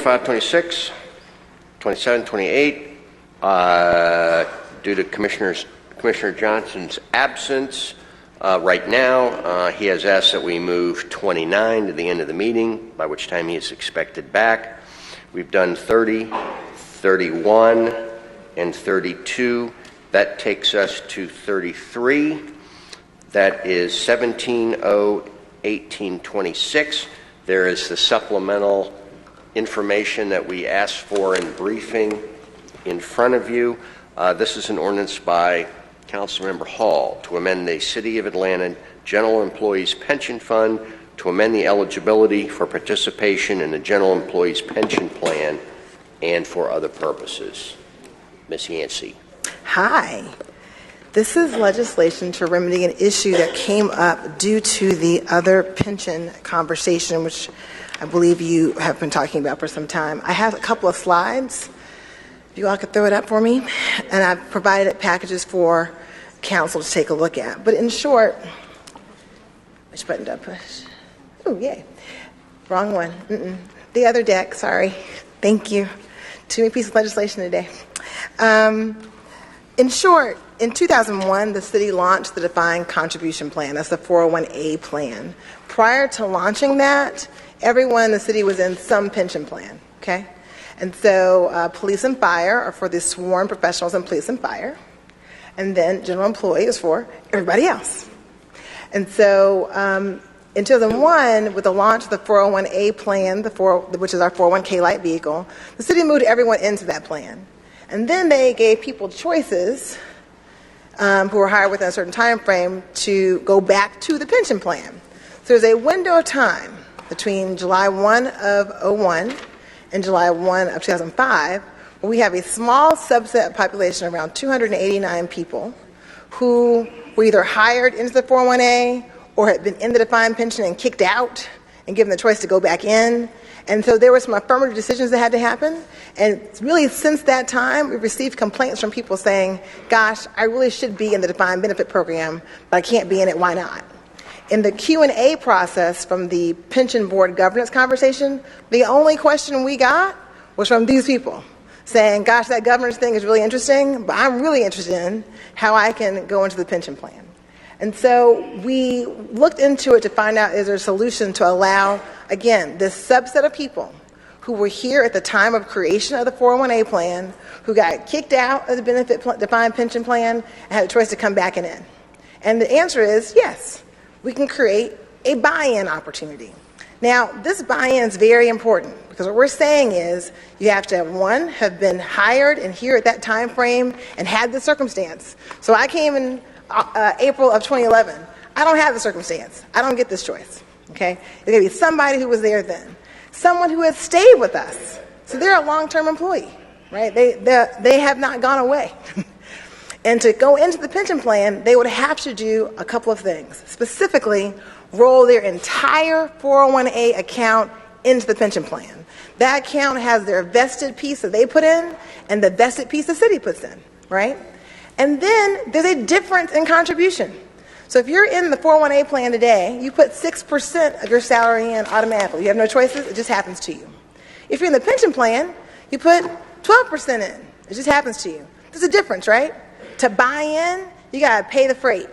25, 26, 27, 28. Due to Commissioner Johnson's absence right now, he has asked that we move 29 to the end of the meeting, by which time he is expected back. We've done 30, 31, and 32. That takes us to 33. That is 17-0-1826. There is the supplemental information that we asked for in briefing in front of you. This is an ordinance by Councilmember Hall to amend the City of Atlanta General Employees Pension Fund to amend the eligibility for participation in the General Employees Pension Plan and for other purposes. Ms. Yancey. Hi. This is legislation to remedy an issue that came up due to the other pension conversation, which I believe you have been talking about for some time. I have a couple of slides. If you all could throw it up for me. And I've provided packages for council to take a look at. But in short, which button did I push? Oh, yay. Wrong one. The other deck, sorry. Thank you. Too many pieces of legislation today. In short, in 2001, the city launched the Defined Contribution Plan. That's the 401A plan. Prior to launching that, everyone in the city was in some pension plan, okay? And so police and fire are for the sworn professionals in police and fire. And then general employee is for everybody else. And so in 2001, with the launch of the 401A plan, which is our 401K light vehicle, the city moved everyone into that plan. And then they gave people choices who were hired within a certain time frame to go back to the pension plan. So there's a window of time between July 1 of 01 and July 1 of 2005, where we have a small subset of population, around 289 people, who were either hired into the 401A or had been in the defined pension and kicked out and given the choice to go back in. And so there were some affirmative decisions that had to happen. And really, since that time, we've received complaints from people saying, gosh, I really should be in the defined benefit program, but I can't be in it. Why not? In the Q&A process from the pension board governance conversation, the only question we got was from these people saying, gosh, that governance thing is really interesting, but I'm really interested in how I can go into the pension plan. And so we looked into it to find out, is there a solution to allow, again, this subset of people who were here at the time of creation of the 401A plan, who got kicked out of the benefit defined pension plan and had a choice to come back and in. And the answer is yes, we can create a buy-in opportunity. Now, this buy-in is very important because what we're saying is you have to, one, have been hired and here at that time frame and had the circumstance. So I came in April of 2011. I don't have the circumstance. I don't get this choice. Okay? It's going to be somebody who was there then. Someone who has stayed with us. So they're a long-term employee, right? They have not gone away. And to go into the pension plan, they would have to do a couple of things. Specifically, roll their entire 401A account into the pension plan. That account has their vested piece that they put in and the vested piece the city puts in, right? And then there's a difference in contribution. So if you're in the 401A plan today, you put 6% of your salary in automatically. You have no choices. It just happens to you. If you're in the pension plan, you put 12% in. It just happens to you. There's a difference, right? To buy in, you got to pay the freight.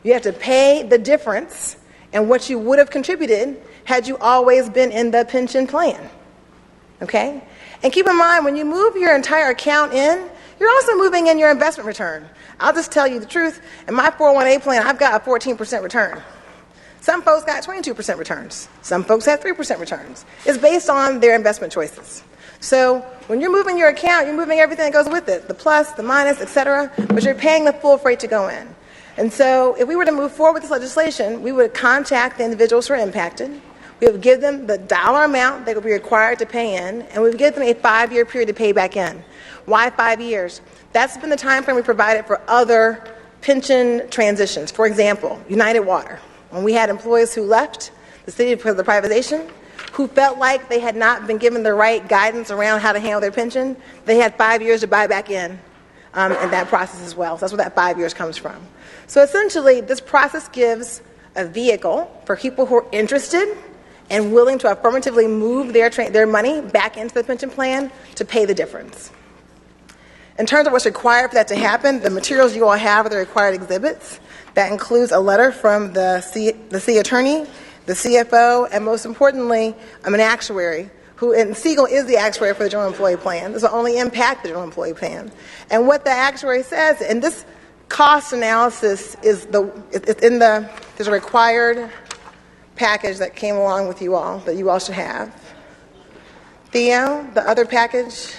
You have to pay the difference in what you would have contributed had you always been in the pension plan. Okay? And keep in mind, when you move your entire account in, you're also moving in your investment return. I'll just tell you the truth. In my 401A plan, I've got a 14% return. Some folks got 22% returns. Some folks have 3% returns. It's based on their investment choices. So when you're moving your account, you're moving everything that goes with it, the plus, the minus, etc., but you're paying the full freight to go in. And so if we were to move forward with this legislation, we would contact the individuals who are impacted. We would give them the dollar amount they would be required to pay in, and we would give them a 5-year period to pay back in. Why 5 years? That's been the time frame we provided for other pension transitions. For example, United Water. When we had employees who left the city because of the privatization, who felt like they had not been given the right guidance around how to handle their pension, they had 5 years to buy back in that process as well. So that's where that 5 years comes from. So essentially, this process gives a vehicle for people who are interested and willing to affirmatively move their money back into the pension plan to pay the difference. In terms of what's required for that to happen, the materials you all have are the required exhibits. That includes a letter from the city attorney, the CFO, and most importantly, I'm an actuary, and Siegel is the actuary for the general employee plan. This will only impact the general employee plan. And what the actuary says, and this cost analysis is there's a required package that came along with you all that you all should have. Theo, the other package,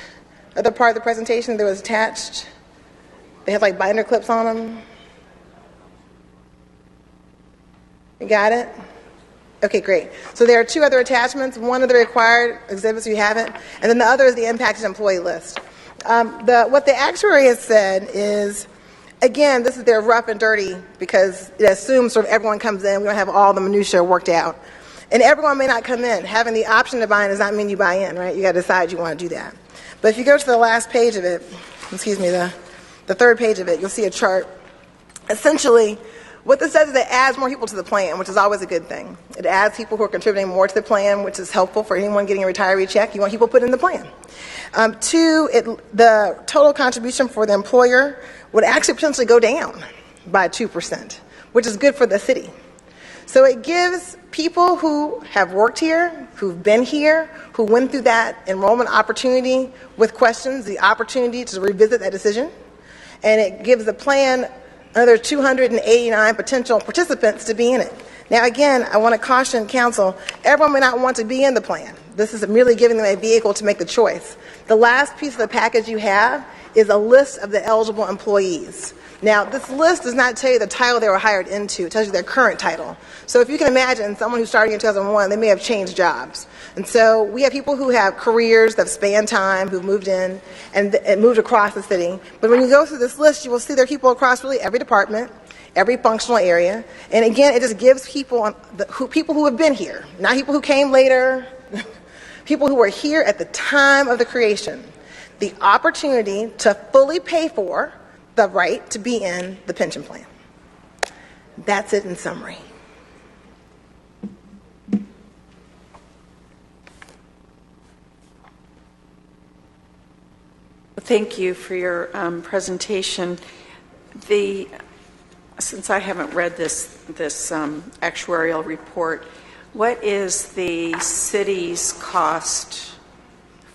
other part of the presentation that was attached, they had like binder clips on them. You got it? Okay, great. So there are two other attachments. One of the required exhibits, you have it, and then the other is the impacted employee list. What the actuary has said is, again, this is their rough and dirty because it assumes sort of everyone comes in. We don't have all the minutiae worked out. And everyone may not come in. Having the option to buy in does not mean you buy in, right? You got to decide you want to do that. But if you go to the last page of it, the third page of it, you'll see a chart. Essentially, what this does is it adds more people to the plan, which is always a good thing. It adds people who are contributing more to the plan, which is helpful for anyone getting a retiree check. You want people put in the plan. Two, the total contribution for the employer would actually potentially go down by 2%, which is good for the city. So it gives people who have worked here, who've been here, who went through that enrollment opportunity with questions, the opportunity to revisit that decision. And it gives the plan another 289 potential participants to be in it. Now, again, I want to caution council, everyone may not want to be in the plan. This is merely giving them a vehicle to make the choice. The last piece of the package you have is a list of the eligible employees. Now, this list does not tell you the title they were hired into. It tells you their current title. So if you can imagine someone who started in 2001, they may have changed jobs. And so we have people who have careers that span time, who've moved in and moved across the city. But when you go through this list, you will see there are people across really every department, every functional area. And again, it just gives people who have been here, not people who came later, people who were here at the time of the creation, the opportunity to fully pay for the right to be in the pension plan. That's it in summary. Thank you for your presentation. Since I haven't read this actuarial report, what is the city's cost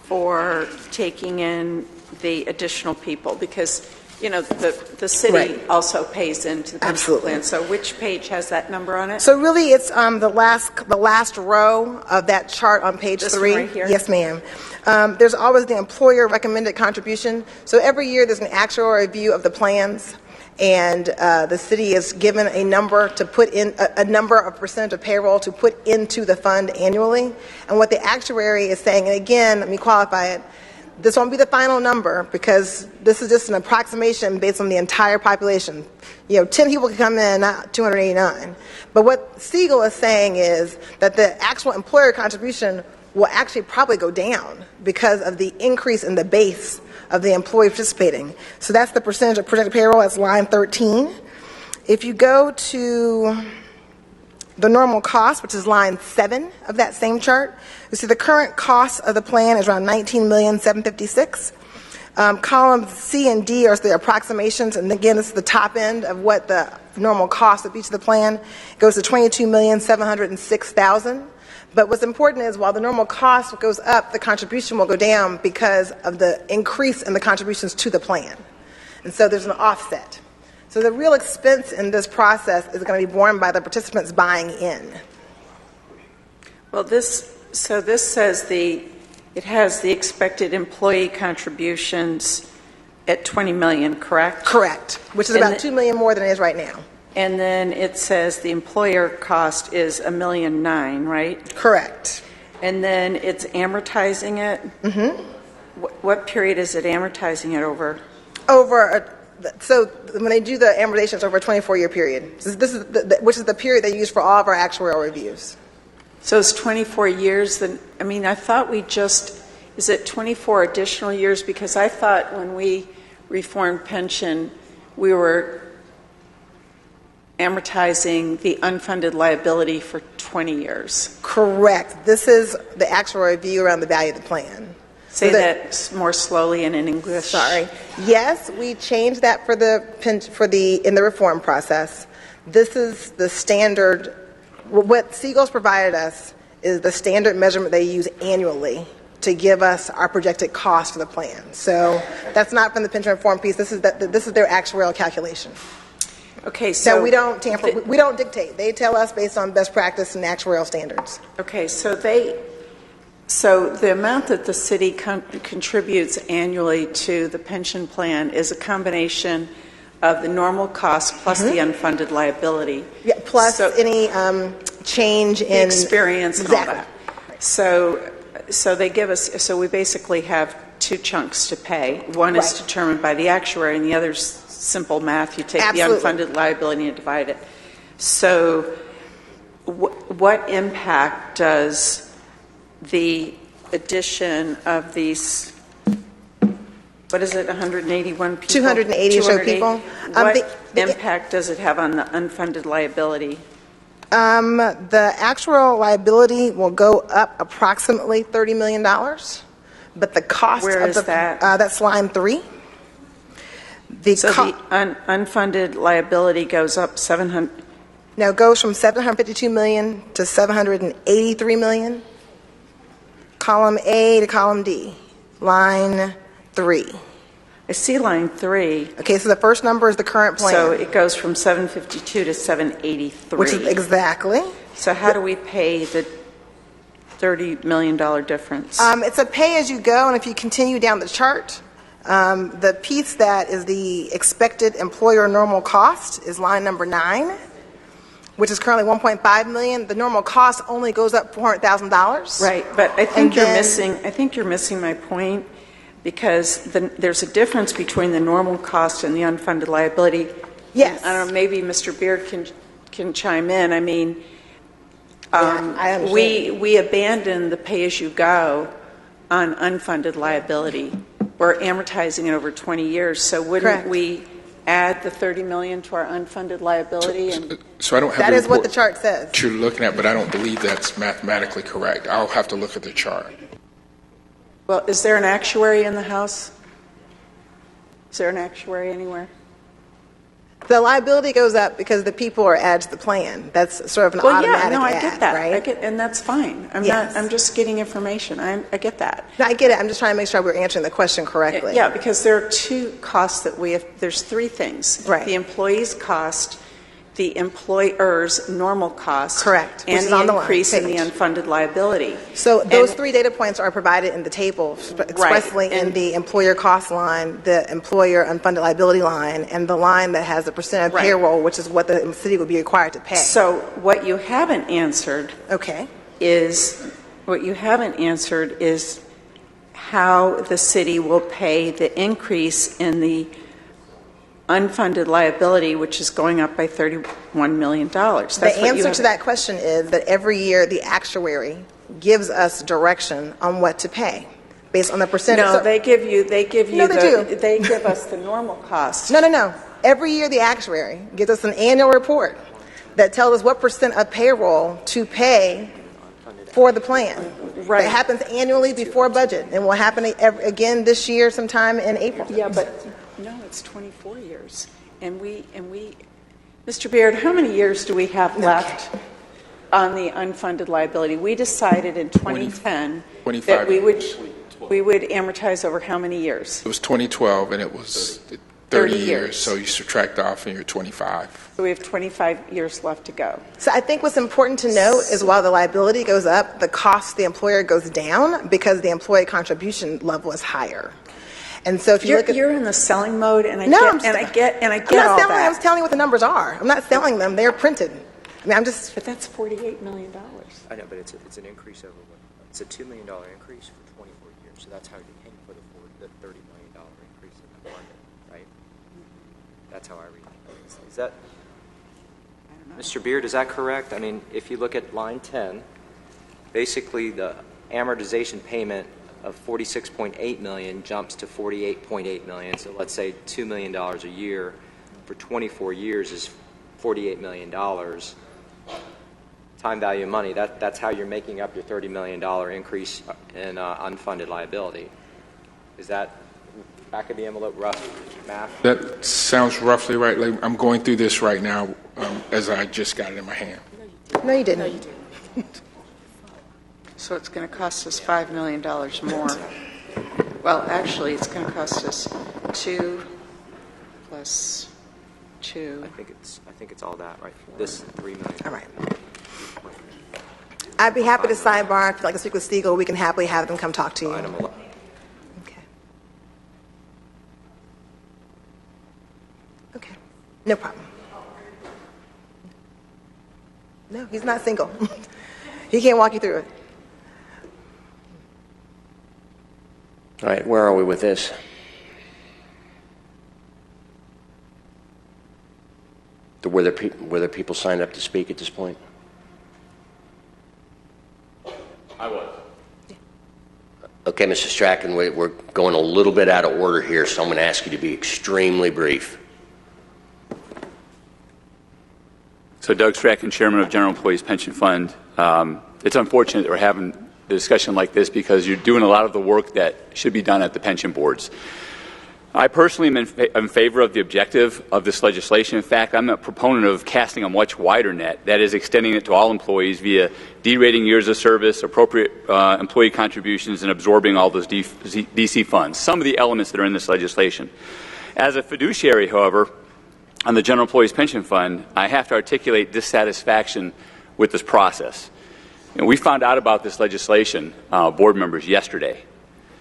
for taking in the additional people? Because the city Right. also pays into the pension Absolutely. plan. So which page has that number on it? So really, it's the last row of that chart on page This 3. one right here? Yes, ma'am. There's always the employer recommended contribution. So every year there's an actuarial review of the plans, and the city is given a number to put in a number of percentage of payroll to put into the fund annually. And what the actuary is saying, and again, let me qualify it. This won't be the final number because this is just an approximation based on the entire population. 10 people can come in, not 289. But what Siegel is saying is that the actual employer contribution will actually probably go down because of the increase in the base of the employee participating. So that's the percentage of projected payroll. That's line 13. If you go to the normal cost, which is line 7 of that same chart, you see the current cost of the plan is around $19,756,000. Columns C and D are the approximations, and again, this is the top end of what the normal cost of each of the plan goes to $22,706,000. But what's important is while the normal cost goes up, the contribution will go down because of the increase in the contributions to the plan. And so there's an offset. So the real expense in this process is going to be borne by the participants buying in. Well, this says it has the expected employee contributions at $20 million, correct? Correct, which is about $2 million more than it is right now. And then it says the employer cost is $1.9 million, right? Correct. And then it's amortizing it? Mm-hmm. What period is it amortizing it over? So when they do the amortization, it's over a 24-year period. So this is which is the period they use for all of our actuarial reviews. So it's 24 years. I thought is it 24 additional years? Because I thought when we reformed pension, we were amortizing the unfunded liability for 20 years. Correct. This is the actual review around the value of the plan. Say that more slowly and in English. Sorry. Yes, we changed that for in the reform process. This is the standard. What Seagulls provided us is the standard measurement they use annually to give us our projected cost for the plan. So that's not from the pension reform piece. This is their actuarial calculation. Okay, so we don't tamper. We don't dictate. They tell us based on best practice and actuarial standards. Okay, so the amount that the city contributes annually to the pension plan is a combination of the normal cost plus the unfunded liability. Yeah, plus any change in experience and exactly. all that. So they give us. So we basically have two chunks to pay. One is determined by the actuary, and the other's simple math. You take the unfunded liability and divide it. So, what impact does the addition of these, what is it, 181 people? 280 or so people. What impact does it have on the unfunded liability? The actual liability will go up approximately $30 million, but the cost Where of is that? That's line 3. The unfunded liability goes up 700. Now it goes from $752 million to $783 million. Column A to column D, line 3. I see line 3. Okay, so the first number is the current plan. So it goes from 752 to 783. Which is exactly. So how do we pay the $30 million difference? It's a pay as you go, and if you continue down the chart, the piece that is the expected employer normal cost is line number 9, which is currently $1.5 million. The normal cost only goes up $400,000. Right, but I think you're missing my point, because there's a difference between the normal cost and the unfunded liability. Yes. I don't know, maybe Mr. Beard can chime in. I mean, I understand. we abandoned the pay-as-you-go on unfunded liability. We're amortizing it over 20 years, so wouldn't we add the $30 million to our unfunded liability? So I don't have that the is what report the chart says. that you're looking at, but I don't believe that's mathematically correct. I'll have to look at the chart. Well, is there an actuary in the house? Is there an actuary anywhere? The liability goes up because the people are added to the plan. That's sort of an automatic yeah, no, I add, get that. right? And that's fine. I'm just getting information. I get that. No, I get it. I'm just trying to make sure we're answering the question correctly. Yeah, because there are two costs that we have. There's three things. Right. The employee's cost, the employer's normal cost, correct, and which is the on the increase in line, the unfunded liability. So those three data points are provided in the table expressly in the employer cost line, the employer unfunded liability line, and the line that has the percent of payroll, which is what the city would be required to pay. So what you haven't answered is how the city will pay the increase in the unfunded liability, which is going up by $31 million. That's the answer to that question is that every year the actuary gives us direction on what to pay based on the percentage. No, they give you. They give us the normal cost. No. Every year the actuary gives us an annual report that tells us what percent of payroll to pay for the plan. Right. It happens annually before budget, and will happen again this year sometime in April. Yeah, but no, it's 24 years. And we, Mr. Beard, how many years do we have left on the unfunded liability? We decided in 2010 that we would amortize over how many years? It was 2012, and it was 30 years. So you subtract off, and you're 25. So we have 25 years left to go. So I think what's important to note is while the liability goes up, the cost to the employer goes down because the employee contribution level is higher. And so if you're in the selling mode, and I get I'm all not selling. that. I'm telling you what the numbers are. I'm not selling them. They're printed. I mean, But that's $48 million. I know, but it's an increase over what? It's a $2 million increase for 24 years. So that's how you're paying for the $30 million increase in the funding, right? That's how I read it. Is that, Mr. Beard, is that correct? I mean, if you look at line 10, basically the amortization payment of $46.8 million jumps to $48.8 million. So let's say $2 million a year for 24 years is $48 million. time value of money, that's how you're making up your $30 million increase in unfunded liability. Is that back of the envelope rough math? That sounds roughly right. Like, I'm going through this right now as I just got it in my hand. No, you didn't. No, you didn't. So it's going to cost us $5 million more. Well, actually, it's going to cost us 2 plus 2. I think it's all that, right? This $3 million. All right. I'd be happy to sidebar. If you'd like to speak with Stiegel, we can happily have them come talk to you. Item 11. Okay. Okay. No problem. No, he's not single. He can't walk you through it. All right, where are we with this? Were there people signed up to speak at this point? I was. Okay, Mr. Strachan, we're going a little bit out of order here, so I'm going to ask you to be extremely brief. So Doug Strachan, Chairman of General Employees Pension Fund. It's unfortunate that we're having a discussion like this because you're doing a lot of the work that should be done at the pension boards. I personally am in favor of the objective of this legislation. In fact, I'm a proponent of casting a much wider net, that is extending it to all employees via derating years of service, appropriate employee contributions, and absorbing all those DC funds, some of the elements that are in this legislation. As a fiduciary, however, on the General Employees Pension Fund, I have to articulate dissatisfaction with this process. And we found out about this legislation, board members, yesterday.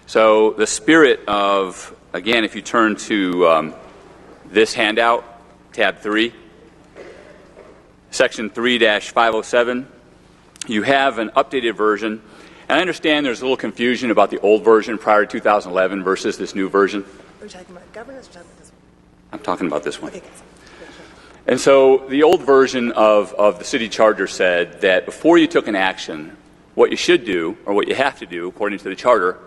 So the spirit of, again, if you turn to this handout, tab 3, section 3-507, you have an updated version. And I understand there's a little confusion about the old version prior to 2011 versus this new version. Are you talking about governance or talking about this one? I'm talking about this one. Okay, guys. And so the old version of the city charter said that before you took an action, what you should do, or what you have to do, according to the charter,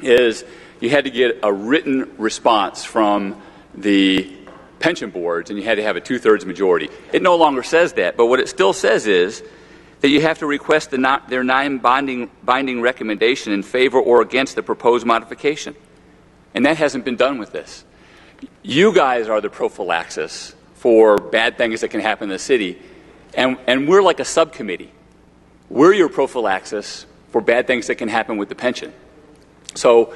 is you had to get a written response from the pension boards, and you had to have a 2/3 majority. It no longer says that, but what it still says is that you have to request their non-binding recommendation in favor or against the proposed modification. And that hasn't been done with this. You guys are the prophylaxis for bad things that can happen in the city, and we're like a subcommittee. We're your prophylaxis for bad things that can happen with the pension. So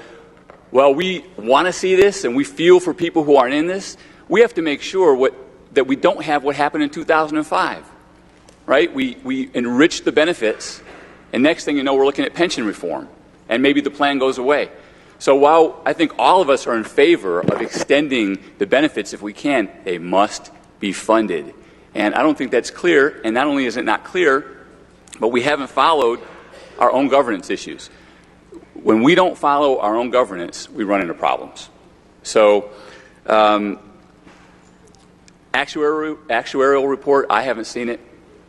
while we want to see this and we feel for people who aren't in this, we have to make sure that we don't have what happened in 2005, right? We enrich the benefits, and next thing you know, we're looking at pension reform, and maybe the plan goes away. So while I think all of us are in favor of extending the benefits if we can, they must be funded. And I don't think that's clear, and not only is it not clear, but we haven't followed our own governance issues. When we don't follow our own governance, we run into problems. So actuarial report, I haven't seen it.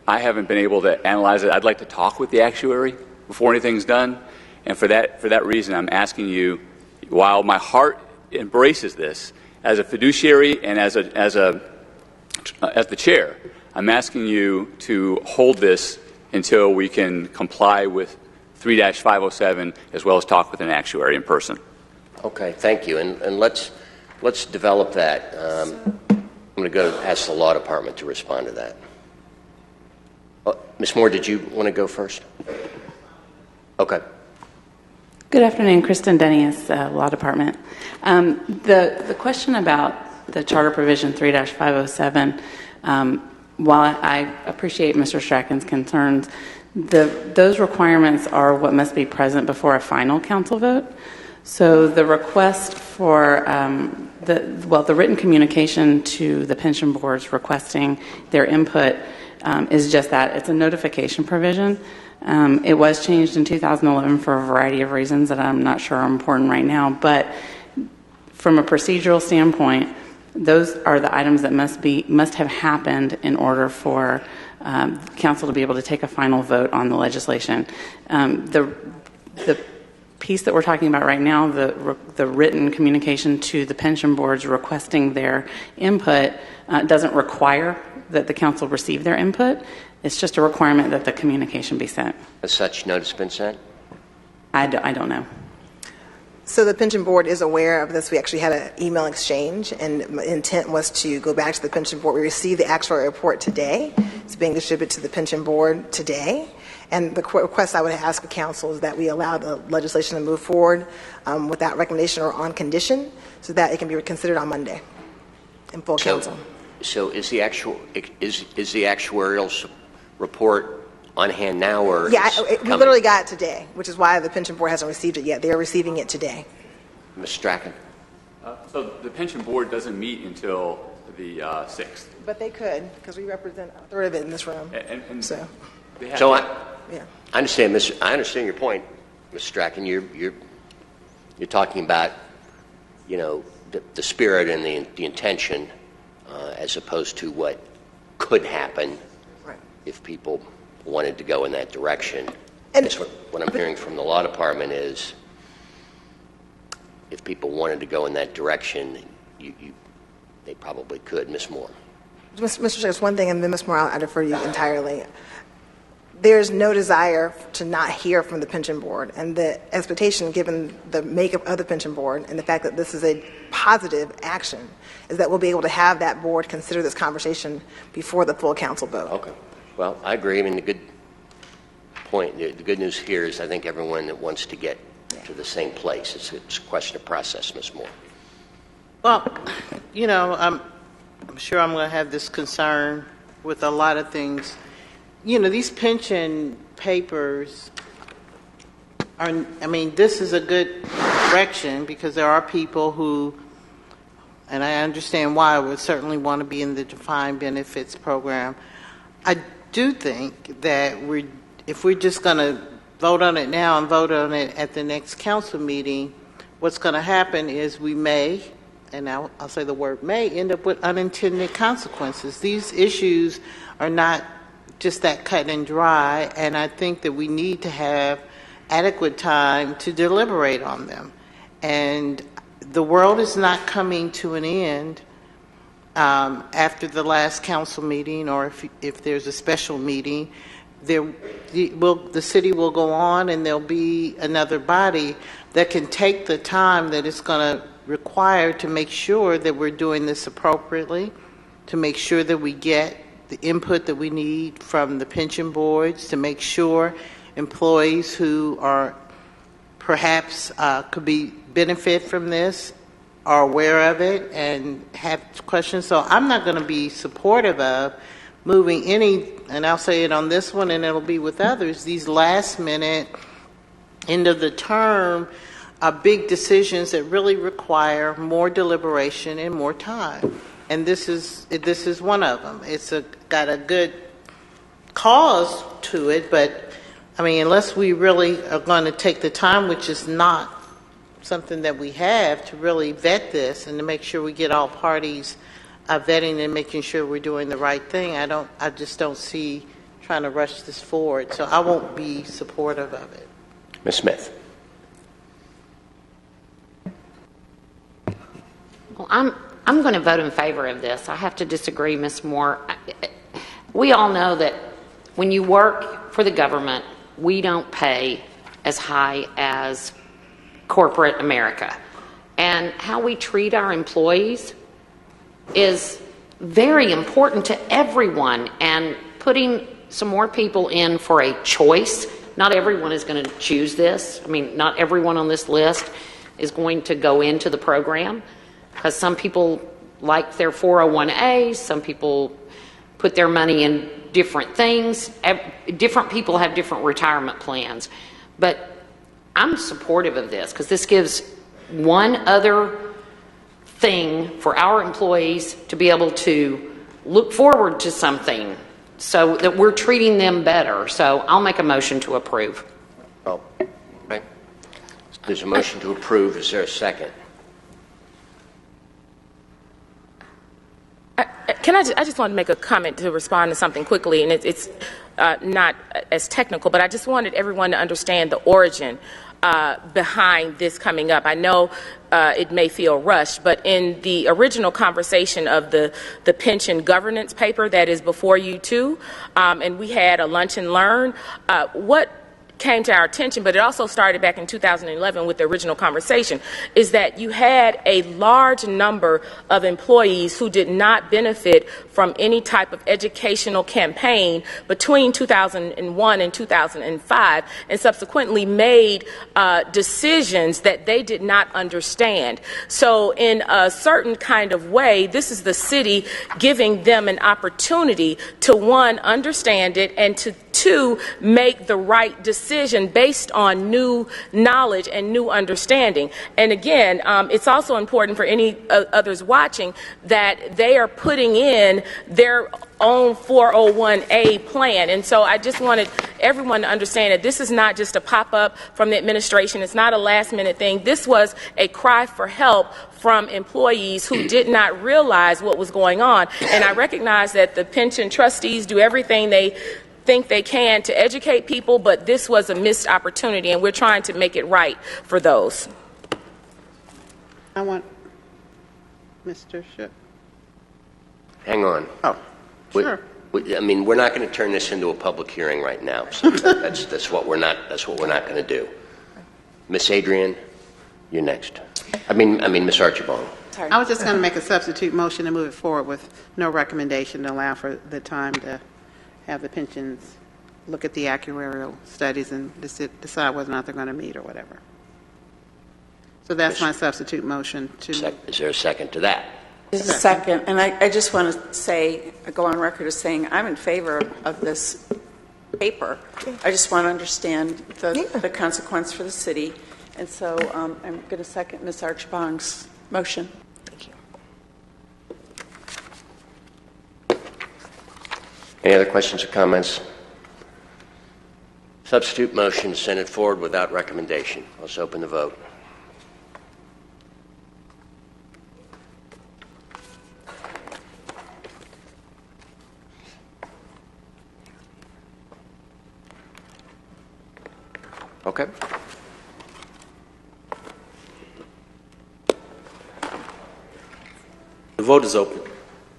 I haven't been able to analyze it. I'd like to talk with the actuary before anything's done. And for that reason, I'm asking you, while my heart embraces this, as a fiduciary and as the chair, I'm asking you to hold this until we can comply with 3-507 as well as talk with an actuary in person. Okay, thank you. And let's develop that. I'm going to go ask the law department to respond to that. Ms. Moore, did you want to go first? Okay. Good afternoon, Kristen Dennius, Law Department. The question about the charter provision 3-507, while I appreciate Mr. Strachan's concerns, those requirements are what must be present before a final council vote. So the request for the written communication to the pension boards requesting their input is just that. It's a notification provision. It was changed in 2011 for a variety of reasons that I'm not sure are important right now, but from a procedural standpoint, those are the items that must have happened in order for council to be able to take a final vote on the legislation. The piece that we're talking about right now, the written communication to the pension boards requesting their input, doesn't require that the council receive their input. It's just a requirement that the communication be sent. Has such notice been sent? I don't know. So the pension board is aware of this. We actually had an email exchange, and the intent was to go back to the pension board. We received the actuarial report today. It's being distributed to the pension board today. And the request I would ask the council is that we allow the legislation to move forward without recommendation or on condition, so that it can be considered on Monday in full council. So is the actuarial report on hand now, or Yeah, is we coming? literally got it today, which is why the pension board hasn't received it yet. They are receiving it today. Ms. Strachan? So the pension board doesn't meet until the 6th. But they could, because we represent a third of it in this room. And So, they have So to- yeah. I understand your point, Ms. Strachan. You're talking about, the spirit and the intention, as opposed to what could happen Right. if people wanted to go in that direction. And- That's what I'm hearing from the law department is, if people wanted to go in that direction, they probably could. Ms. Moore. Mr. Chair, one thing, and then Ms. Moore, I defer to you entirely. There's no desire to not hear from the pension board, and the expectation, given the makeup of the pension board and the fact that this is a positive action, is that we'll be able to have that board consider this conversation before the full council vote. Okay. Well, I agree. I mean, the good point, the good news here is I think everyone that wants to get to the same place. It's a question of process, Ms. Moore. Well, I'm sure I'm going to have this concern with a lot of things. These pension papers this is a good direction, because there are people who, and I understand why, would certainly want to be in the defined benefits program. I do think that if we're just going to vote on it now and vote on it at the next council meeting, what's going to happen is we may, and I'll say the word may, end up with unintended consequences. These issues are not just that cut and dry, and I think that we need to have adequate time to deliberate on them. And the world is not coming to an end after the last council meeting, or if there's a special meeting. The city will go on, and there'll be another body that can take the time that it's going to require to make sure that we're doing this appropriately, to make sure that we get the input that we need from the pension boards, to make sure employees who are perhaps could benefit from this are aware of it and have questions. So I'm not going to be supportive of moving any, and I'll say it on this one and it'll be with others, these last minute, end of the term, big decisions that really require more deliberation and more time. And this is one of them. It's got a good cause to it, but unless we really are going to take the time, which is not something that we have, to really vet this and to make sure we get all parties vetting and making sure we're doing the right thing, I just don't see trying to rush this forward. So I won't be supportive of it. Ms. Smith. Well, I'm going to vote in favor of this. I have to disagree, Ms. Moore. We all know that when you work for the government, we don't pay as high as corporate America. And how we treat our employees is very important to everyone. And putting some more people in for a choice, not everyone is going to choose this. Not everyone on this list is going to go into the program, because some people like their 401A, some people put their money in different things. Different people have different retirement plans. But I'm supportive of this, because this gives one other thing for our employees to be able to look forward to something so that we're treating them better. So I'll make a motion to approve. Oh, okay. There's a motion to approve. Is there a second? I just wanted to make a comment to respond to something quickly, and it's not as technical, but I just wanted everyone to understand the origin behind this coming up. I know it may feel rushed, but in the original conversation of the pension governance paper that is before you too, and we had a lunch and learn, what came to our attention, but it also started back in 2011 with the original conversation, is that you had a large number of employees who did not benefit from any type of educational campaign between 2001 and 2005, and subsequently made decisions that they did not understand. So in a certain kind of way, this is the city giving them an opportunity to, one, understand it, and to two, make the right decision based on new knowledge and new understanding. And again, it's also important for any others watching that they are putting in their own 401A plan. And so I just wanted everyone to understand that this is not just a pop-up from the administration. It's not a last-minute thing. This was a cry for help from employees who did not realize what was going on. And I recognize that the pension trustees do everything they think they can to educate people, but this was a missed opportunity, and we're trying to make it right for those. I want Mr. Shook. Hang on. Oh, sure. I mean, we're not going to turn this into a public hearing right now. So that's what we're not. That's what we're not going to do. Miss Adrian, you're next. I mean, Miss Archibald. I was just going to make a substitute motion to move it forward with no recommendation to allow for the time to have the pensions look at the actuarial studies and decide whether or not they're going to meet or whatever. So that's my substitute motion. Is there a second to that? There's a second, and I just want to say, go on record as saying I'm in favor of this paper. I just want to understand the consequence for the city, and so I'm going to second Ms. Archibong's motion. Thank you. Any other questions or comments? Substitute motion, send it forward without recommendation. Let's open the vote. Okay. The vote is open. All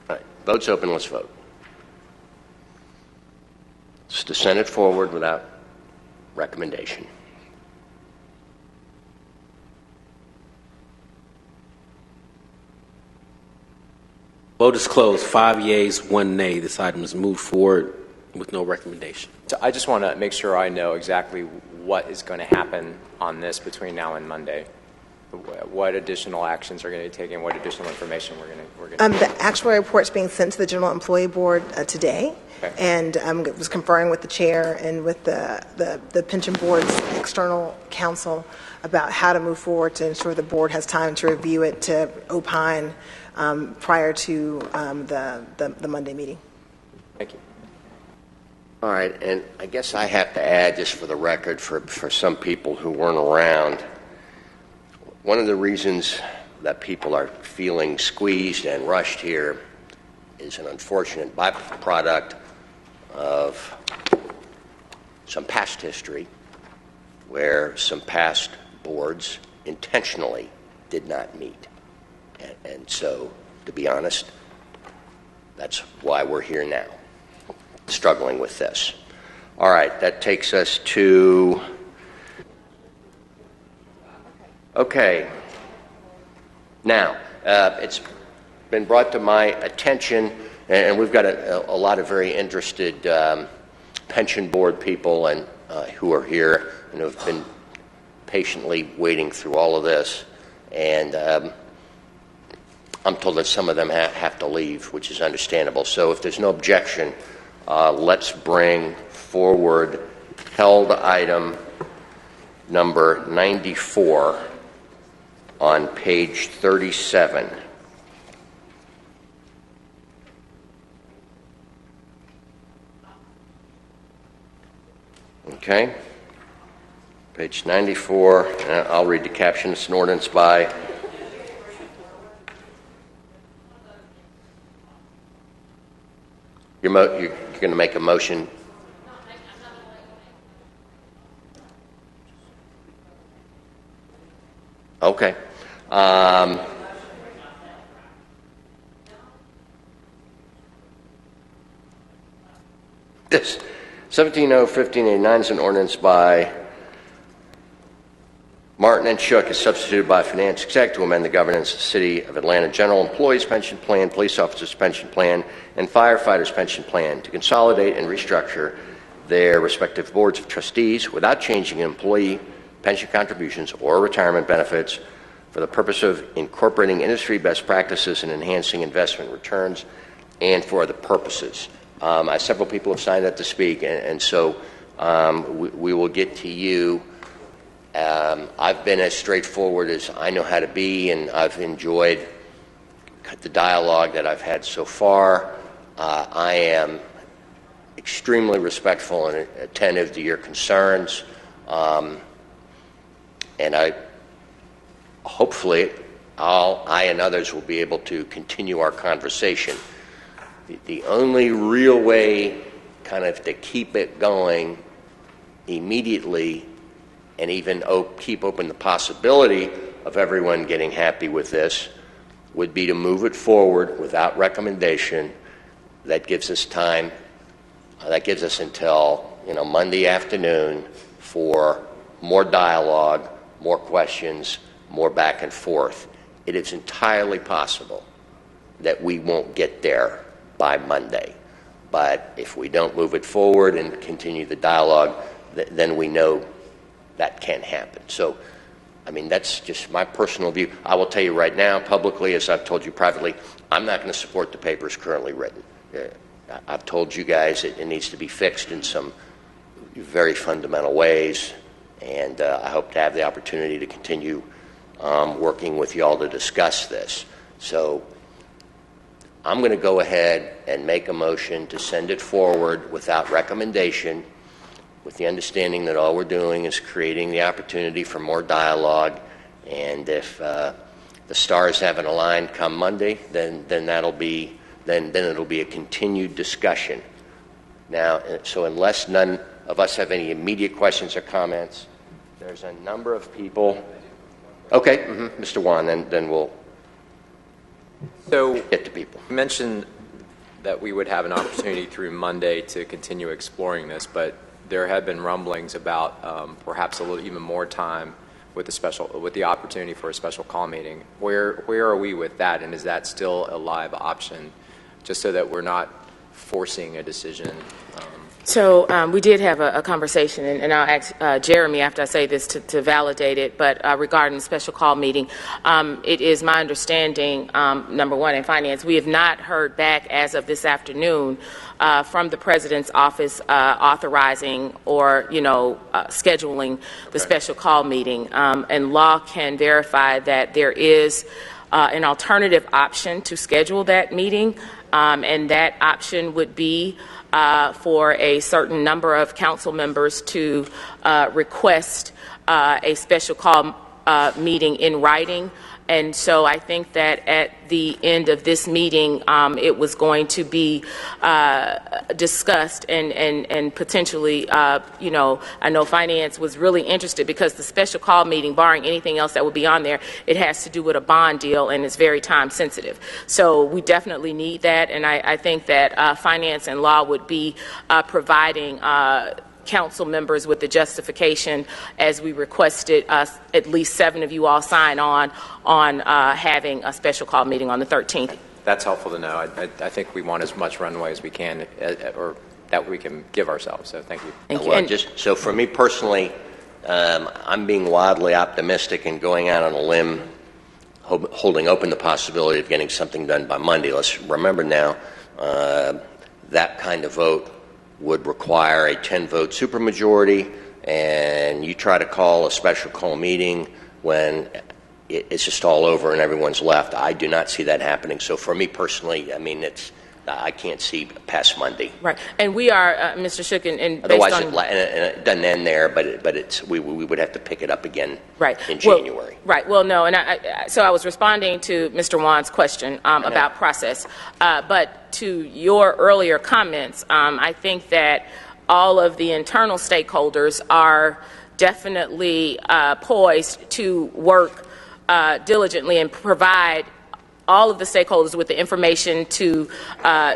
right. Vote's open. Let's vote. It's to send it forward without recommendation. Vote is closed. 5 yeas, 1 nay. This item is moved forward with no recommendation. So I just want to make sure I know exactly what is going to happen on this between now and Monday. What additional actions are going to be taken? What additional information we're going to. The actual report's being sent to the General Employee Board today, okay. And was conferring with the chair and with the pension board's external counsel about how to move forward to ensure the board has time to review it, to opine prior to the Monday meeting. Thank you. All right, and I guess I have to add, just for the record, for some people who weren't around, one of the reasons that people are feeling squeezed and rushed here is an unfortunate byproduct of some past history where some past boards intentionally did not meet. And so, to be honest, that's why we're here now, struggling with this. All right, that takes us to... Okay. Now, it's been brought to my attention, and we've got a lot of very interested pension board people and who are here and have been patiently waiting through all of this. And I'm told that some of them have to leave, which is understandable. So if there's no objection, let's bring forward held item number 94 on page 37. Okay. Page 94, and I'll read the caption. It's an ordinance by you're going to make a motion. Okay. This 17-0-1589 is an ordinance by Martin and Shook is substituted by Finance Exec to amend the governance of the City of Atlanta General Employees Pension Plan, Police Officers Pension Plan, and Firefighters Pension Plan to consolidate and restructure their respective boards of trustees without changing employee pension contributions or retirement benefits for the purpose of incorporating industry best practices and enhancing investment returns, and for other purposes. Several people have signed up to speak, and so we will get to you. I've been as straightforward as I know how to be, and I've enjoyed the dialogue that I've had so far. I am extremely respectful and attentive to your concerns, and hopefully I and others will be able to continue our conversation. The only real way kind of to keep it going immediately and even keep open the possibility of everyone getting happy with this would be to move it forward without recommendation. That gives us time. That gives us until Monday afternoon for more dialogue, more questions, more back and forth. It is entirely possible that we won't get there by Monday. But if we don't move it forward and continue the dialogue, then we know that can't happen. So, that's just my personal view. I will tell you right now, publicly, as I've told you privately, I'm not going to support the papers currently written. I've told you guys it needs to be fixed in some very fundamental ways, and I hope to have the opportunity to continue working with you all to discuss this. So I'm going to go ahead and make a motion to send it forward without recommendation, with the understanding that all we're doing is creating the opportunity for more dialogue, and if the stars haven't aligned come Monday, then it'll be a continued discussion. Now, so unless none of us have any immediate questions or comments, there's a number of people. Okay, Mr. Wan, then we'll get to people. You mentioned that we would have an opportunity through Monday to continue exploring this, but there have been rumblings about perhaps a little even more time with the opportunity for a special call meeting. Where are we with that, and is that still a live option, just so that we're not forcing a decision? So we did have a conversation, and I'll ask Jeremy after I say this to validate it, but regarding the special call meeting, it is my understanding, number one, in finance, we have not heard back as of this afternoon from the President's office authorizing or, scheduling the special call meeting. And law can verify that there is an alternative option to schedule that meeting, and that option would be for a certain number of council members to request a special call meeting in writing. And so I think that at the end of this meeting, it was going to be discussed and potentially, I know finance was really interested, because the special call meeting, barring anything else that would be on there, it has to do with a bond deal, and it's very time sensitive. So we definitely need that, and I think that finance and law would be providing council members with the justification, as we requested, at least 7 of you all sign on having a special call meeting on the 13th. That's helpful to know. I think we want as much runway as we can, or that we can give ourselves. So thank you. Thank you. Well, just so for me personally, I'm being wildly optimistic and going out on a limb, holding open the possibility of getting something done by Monday. Let's remember now, that kind of vote would require a 10-vote supermajority, and you try to call a special call meeting when it's just all over and everyone's left. I do not see that happening. So for me personally, I can't see past Monday. Right, and we are, Mr. Shook, and otherwise based on, it doesn't end there, but we would have to pick it up again in January. Well, no, and I was responding to Mr. Wan's question about process, but to your earlier comments, I think that all of the internal stakeholders are definitely poised to work diligently and provide all of the stakeholders with the information to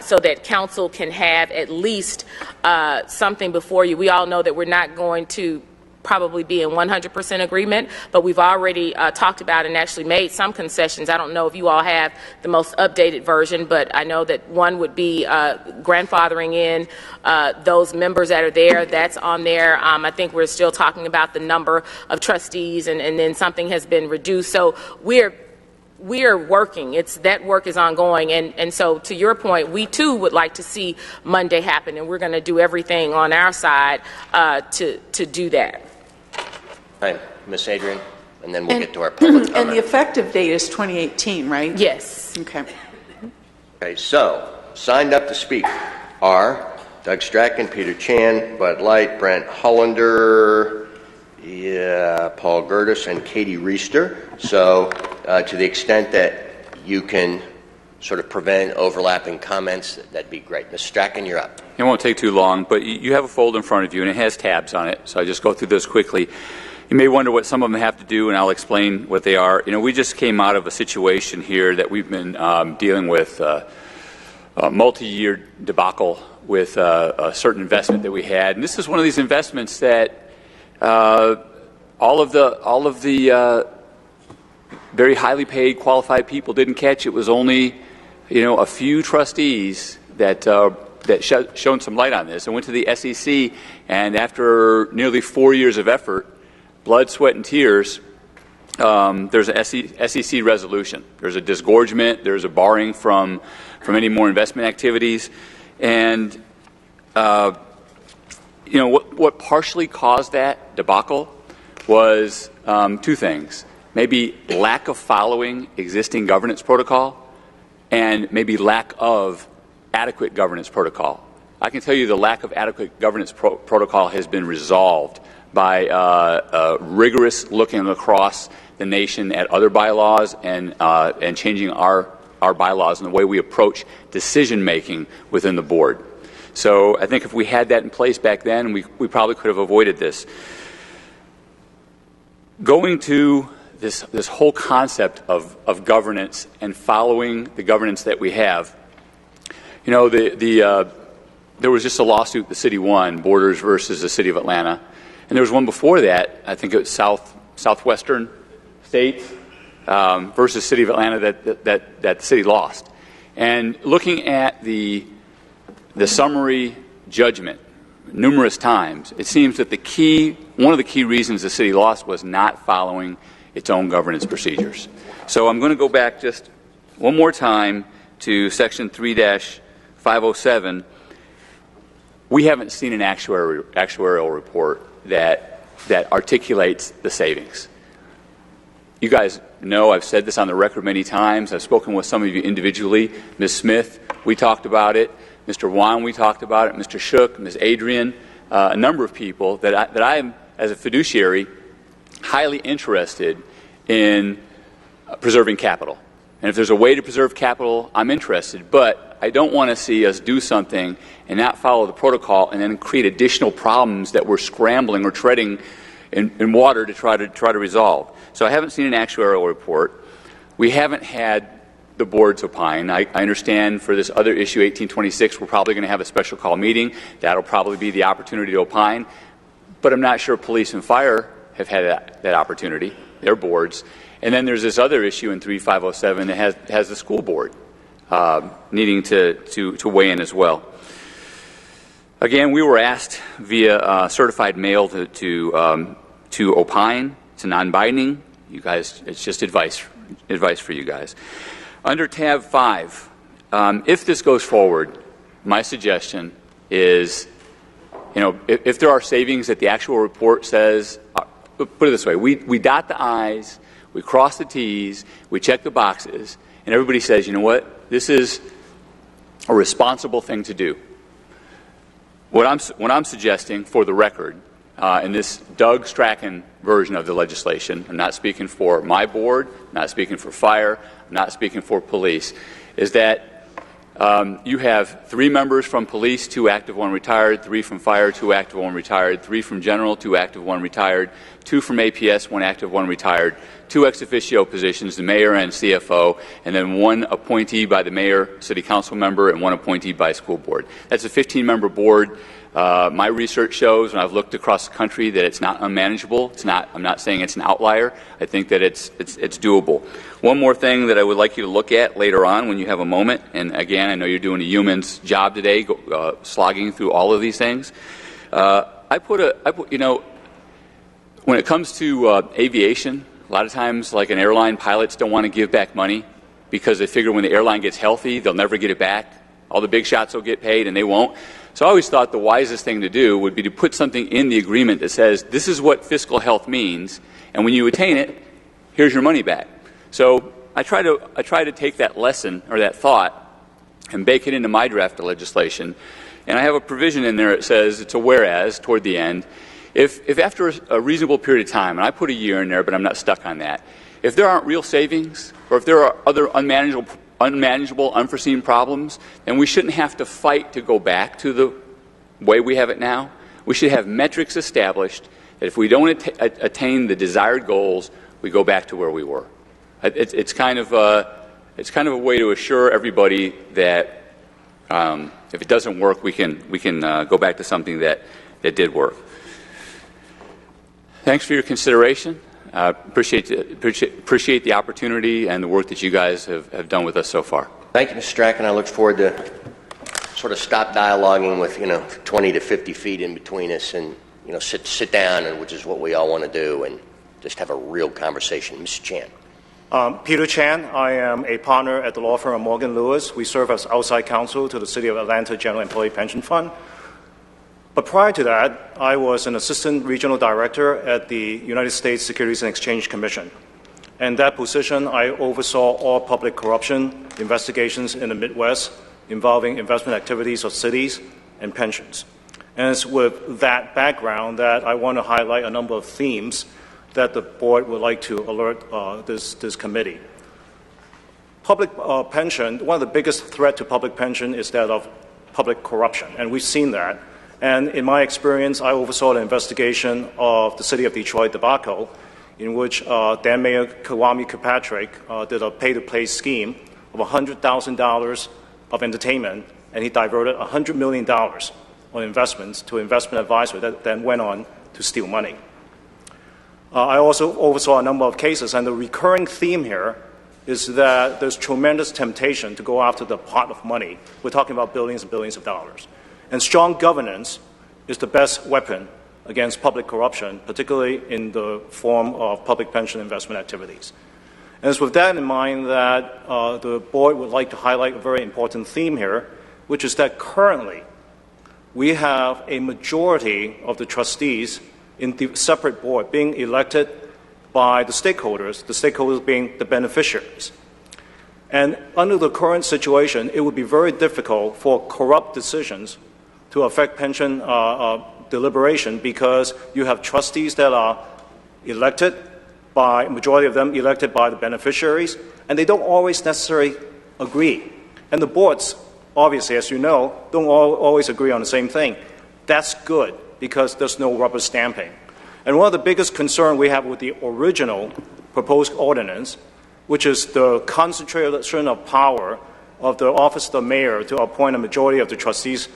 so that council can have at least something before you. We all know that we're not going to probably be in 100% agreement, but we've already talked about and actually made some concessions. I don't know if you all have the most updated version, but I know that one would be grandfathering in those members that are there. That's on there. I think we're still talking about the number of trustees, and then something has been reduced. So we're working. That work is ongoing, and so to your point, we too would like to see Monday happen, and we're going to do everything on our side to do that. Hi, Ms. Adrian, and then we'll get to our public comment. And the effective date is 2018, right? Yes. Okay. Okay, so signed up to speak are Doug Strachan, Peter Chan, Bud Light, Brent Hollander, Paul Gertis, and Katie Reister. So to the extent that you can sort of prevent overlapping comments, that'd be great. Ms. Strachan, you're up. It won't take too long, but you have a folder in front of you, and it has tabs on it, so I just go through those quickly. You may wonder what some of them have to do, and I'll explain what they are. We just came out of a situation here that we've been dealing with, a multi-year debacle with a certain investment that we had. And this is one of these investments that all of the very highly paid, qualified people didn't catch. It was only, a few trustees that shone some light on this and went to the SEC. And after nearly 4 years of effort, blood, sweat, and tears, there's an SEC resolution. There's a disgorgement. There's a barring from any more investment activities. And what partially caused that debacle was two things. Maybe lack of following existing governance protocol, and maybe lack of adequate governance protocol. I can tell you the lack of adequate governance protocol has been resolved by rigorous looking across the nation at other bylaws and changing our bylaws and the way we approach decision making within the board. So I think if we had that in place back then, we probably could have avoided this. Going to this whole concept of governance and following the governance that we have, there was just a lawsuit the city won, Borders versus the City of Atlanta. And there was one before that, I think it was Southwestern States versus City of Atlanta that the city lost. And looking at the summary judgment numerous times, it seems that one of the key reasons the city lost was not following its own governance procedures. So I'm going to go back just one more time to Section 3-507. We haven't seen an actuarial report that articulates the savings. You guys know I've said this on the record many times. I've spoken with some of you individually. Ms. Smith, we talked about it. Mr. Wan, we talked about it. Mr. Shook, Ms. Adrian, a number of people that I am, as a fiduciary, highly interested in preserving capital. And if there's a way to preserve capital, I'm interested. But I don't want to see us do something and not follow the protocol and then create additional problems that we're scrambling or treading in water to try to resolve. So I haven't seen an actuarial report. We haven't had the board's opine. I understand for this other issue, 1826, we're probably going to have a special call meeting. That'll probably be the opportunity to opine. But I'm not sure police and fire have had that opportunity, their boards. And then there's this other issue in 3507 that has the school board needing to weigh in as well. Again, we were asked via certified mail to opine. It's non-binding. You guys, it's just advice for you guys. Under tab 5, if this goes forward, my suggestion is, if there are savings that the actual report says, put it this way, we dot the I's, we cross the T's, we check the boxes, and everybody says, you know what, this is a responsible thing to do. What I'm suggesting, for the record, in this Doug Strachan version of the legislation, I'm not speaking for my board, I'm not speaking for fire, I'm not speaking for police, is that You have 3 members from police, 2 active, 1 retired, 3 from fire, 2 active, 1 retired, 3 from general, 2 active, 1 retired, 2 from APS, 1 active, 1 retired, 2 ex officio positions, the mayor and CFO, and then 1 appointee by the mayor, city council member, and 1 appointee by school board. That's a 15-member board. My research shows, and I've looked across the country, that it's not unmanageable. I'm not saying it's an outlier. I think that it's doable. One more thing that I would like you to look at later on when you have a moment, and again, I know you're doing a human's job today, slogging through all of these things. When it comes to aviation, a lot of times, like an airline, pilots don't want to give back money because they figure when the airline gets healthy, they'll never get it back. All the big shots will get paid, and they won't. So I always thought the wisest thing to do would be to put something in the agreement that says, this is what fiscal health means, and when you attain it, here's your money back. So I try to take that lesson or that thought and bake it into my draft of legislation. And I have a provision in there that says, it's a whereas toward the end, if after a reasonable period of time, and I put a year in there, but I'm not stuck on that, if there aren't real savings, or if there are other unmanageable, unforeseen problems, then we shouldn't have to fight to go back to the way we have it now. We should have metrics established that if we don't attain the desired goals, we go back to where we were. It's kind of a way to assure everybody that if it doesn't work, we can go back to something that did work. Thanks for your consideration. Appreciate the opportunity and the work that you guys have done with us so far. Thank you, Mr. Strachan. I look forward to sort of stop dialoguing with 20 to 50 feet in between us, and sit down, and which is what we all want to do, and just have a real conversation. Mr. Chan. Peter Chan. I am a partner at the law firm of Morgan Lewis. We serve as outside counsel to the City of Atlanta General Employee Pension Fund. But prior to that, I was an assistant regional director at the United States Securities and Exchange Commission. And that position, I oversaw all public corruption investigations in the Midwest involving investment activities of cities and pensions. And it's with that background that I want to highlight a number of themes that the board would like to alert this committee. Public pension, one of the biggest threats to public pension is that of public corruption, and we've seen that. And in my experience, I oversaw the investigation of the city of Detroit debacle, in which then Mayor Kwame Kilpatrick did a pay-to-play scheme of $100,000 of entertainment, and he diverted $100 million on investments to an investment advisor that then went on to steal money. I also oversaw a number of cases, and the recurring theme here is that there's tremendous temptation to go after the pot of money. We're talking about billions and billions of dollars. And strong governance is the best weapon against public corruption, particularly in the form of public pension investment activities. And it's with that in mind that the board would like to highlight a very important theme here, which is that currently we have a majority of the trustees in the separate board being elected by the stakeholders being the beneficiaries. And under the current situation, it would be very difficult for corrupt decisions to affect pension deliberation, because you have trustees that are elected by, majority of them elected by the beneficiaries, and they don't always necessarily agree. And the boards, obviously, as you know, don't always agree on the same thing. That's good, because there's no rubber stamping. And one of the biggest concerns we have with the original proposed ordinance, which is the concentration of power of the office of the mayor to appoint a majority of the trustees,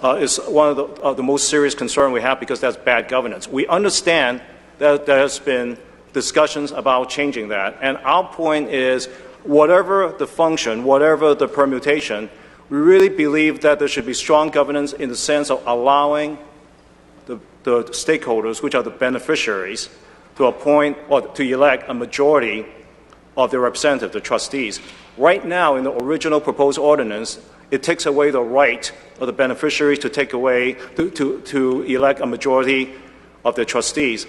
is one of the most serious concerns we have, because that's bad governance. We understand that there's been discussions about changing that, and our point is, whatever the function, whatever the permutation, we really believe that there should be strong governance in the sense of allowing the stakeholders, which are the beneficiaries, to appoint or to elect a majority of their representatives, the trustees. Right now, in the original proposed ordinance, it takes away the right of the beneficiaries to take away, to elect a majority of the trustees.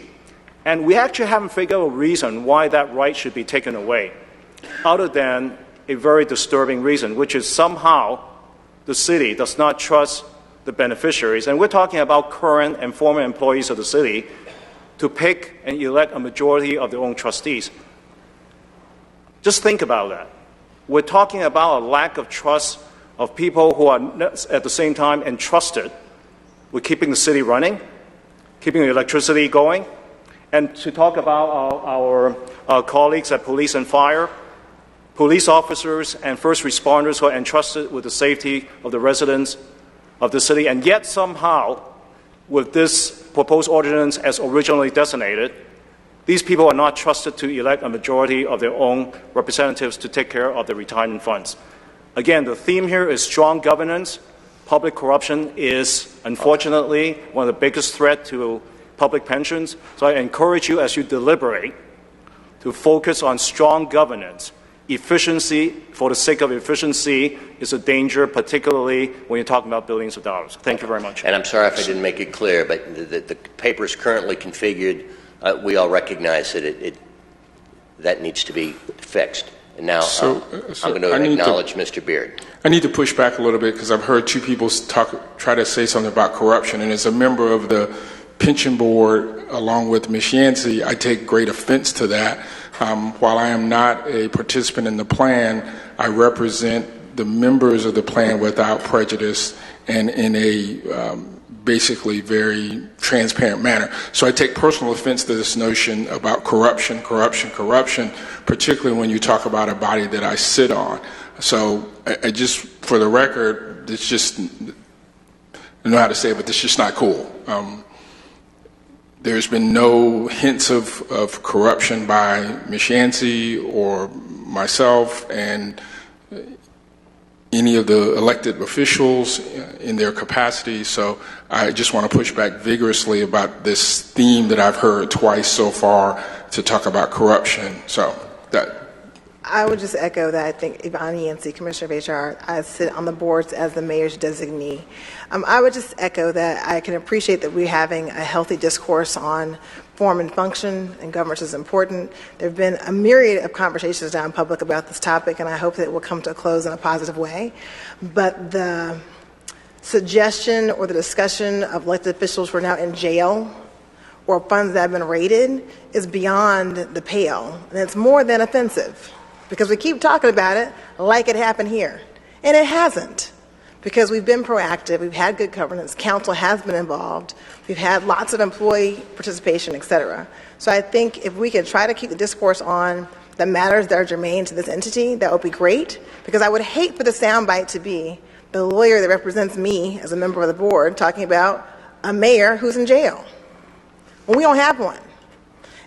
And we actually haven't figured out a reason why that right should be taken away, other than a very disturbing reason, which is somehow the city does not trust the beneficiaries, and we're talking about current and former employees of the city, to pick and elect a majority of their own trustees. Just think about that. We're talking about a lack of trust of people who are at the same time entrusted with keeping the city running, keeping the electricity going, and to talk about our colleagues at police and fire, police officers and first responders who are entrusted with the safety of the residents of the city, and yet somehow, with this proposed ordinance as originally designated, these people are not trusted to elect a majority of their own representatives to take care of the retirement funds. Again, the theme here is strong governance. Public corruption is, unfortunately, one of the biggest threats to public pensions. So I encourage you, as you deliberate, to focus on strong governance. Efficiency, for the sake of efficiency, is a danger, particularly when you're talking about billions of dollars. Thank you very much. And I'm sorry if I didn't make it clear, but the paper is currently configured. We all recognize that that needs to be fixed. And now I'm going to acknowledge Mr. Beard. I need to push back a little bit because I've heard two people try to say something about corruption. And as a member of the pension board, along with Ms. Yancey, I take great offense to that. While I am not a participant in the plan, I represent the members of the plan without prejudice and in a basically very transparent manner. So I take personal offense to this notion about corruption, particularly when you talk about a body that I sit on. So I just, for the record, it's just, I don't know how to say it, but it's just not cool. There's been no hints of corruption by Ms. Yancey or myself and any of the elected officials in their capacity. So I just want to push back vigorously about this theme that I've heard twice so far to talk about corruption. So that. I would just echo that. I think Yvonne Yancey, Commissioner of HR, I sit on the boards as the mayor's designee. I would just echo that I can appreciate that we're having a healthy discourse on form and function, and governance is important. There have been a myriad of conversations now in public about this topic, and I hope that it will come to a close in a positive way. But the suggestion or the discussion of elected officials who are now in jail or funds that have been raided is beyond the pale, and it's more than offensive. Because we keep talking about it like it happened here. And it hasn't. Because we've been proactive, we've had good governance, council has been involved, we've had lots of employee participation, et cetera. So I think if we could try to keep the discourse on the matters that are germane to this entity, that would be great. Because I would hate for the soundbite to be the lawyer that represents me as a member of the board talking about a mayor who's in jail. Well, we don't have one.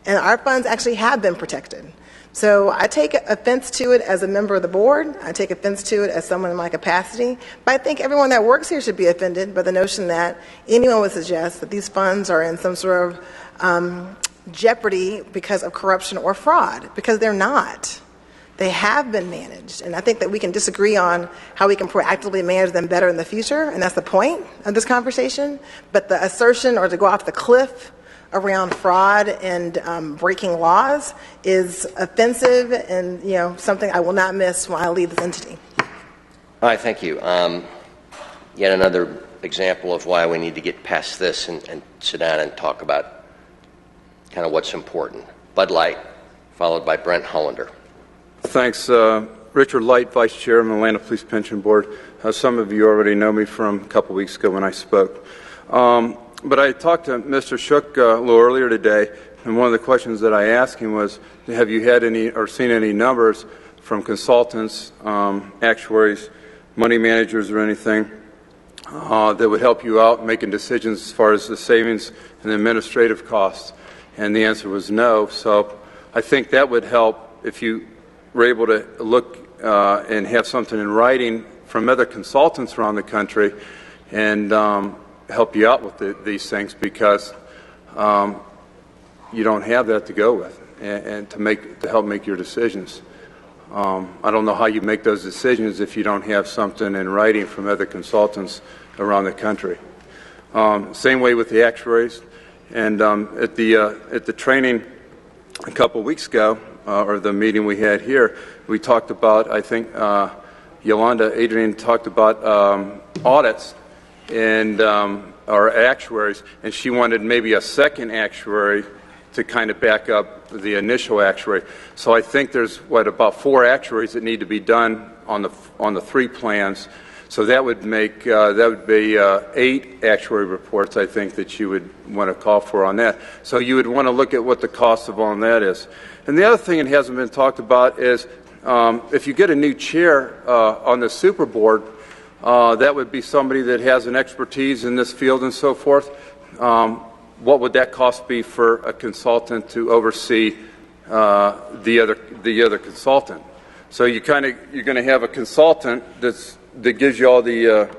And our funds actually have been protected. So I take offense to it as a member of the board. I take offense to it as someone in my capacity. But I think everyone that works here should be offended by the notion that anyone would suggest that these funds are in some sort of jeopardy because of corruption or fraud, because they're not. They have been managed. And I think that we can disagree on how we can proactively manage them better in the future, and that's the point of this conversation. But the assertion or to go off the cliff around fraud and breaking laws is offensive and, something I will not miss when I leave this entity. All right, thank you. Yet another example of why we need to get past this and sit down and talk about kind of what's important. Bud Light, followed by Brent Hollander. Thanks. Richard Light, Vice Chair of the Atlanta Police Pension Board. Some of you already know me from a couple weeks ago when I spoke. But I talked to Mr. Shook a little earlier today, and one of the questions that I asked him was, have you had any or seen any numbers from consultants, actuaries, money managers, or anything that would help you out making decisions as far as the savings and administrative costs? And the answer was no. So I think that would help if you were able to look and have something in writing from other consultants around the country and help you out with these things, because you don't have that to go with and to help make your decisions. I don't know how you make those decisions if you don't have something in writing from other consultants around the country. Same way with the actuaries. And at the training a couple weeks ago, or the meeting we had here, we talked about, I think Adrian talked about audits and our actuaries, and she wanted maybe a second actuary to kind of back up the initial actuary. So I think there's about 4 actuaries that need to be done on the 3 plans So that would make that would be 8 actuary reports, I think, that you would want to call for on that. So you would want to look at what the cost of on that is. And the other thing that hasn't been talked about is if you get a new chair on the super board, that would be somebody that has an expertise in this field and so forth. What would that cost be for a consultant to oversee the other consultant? So you're going to have a consultant that gives you all the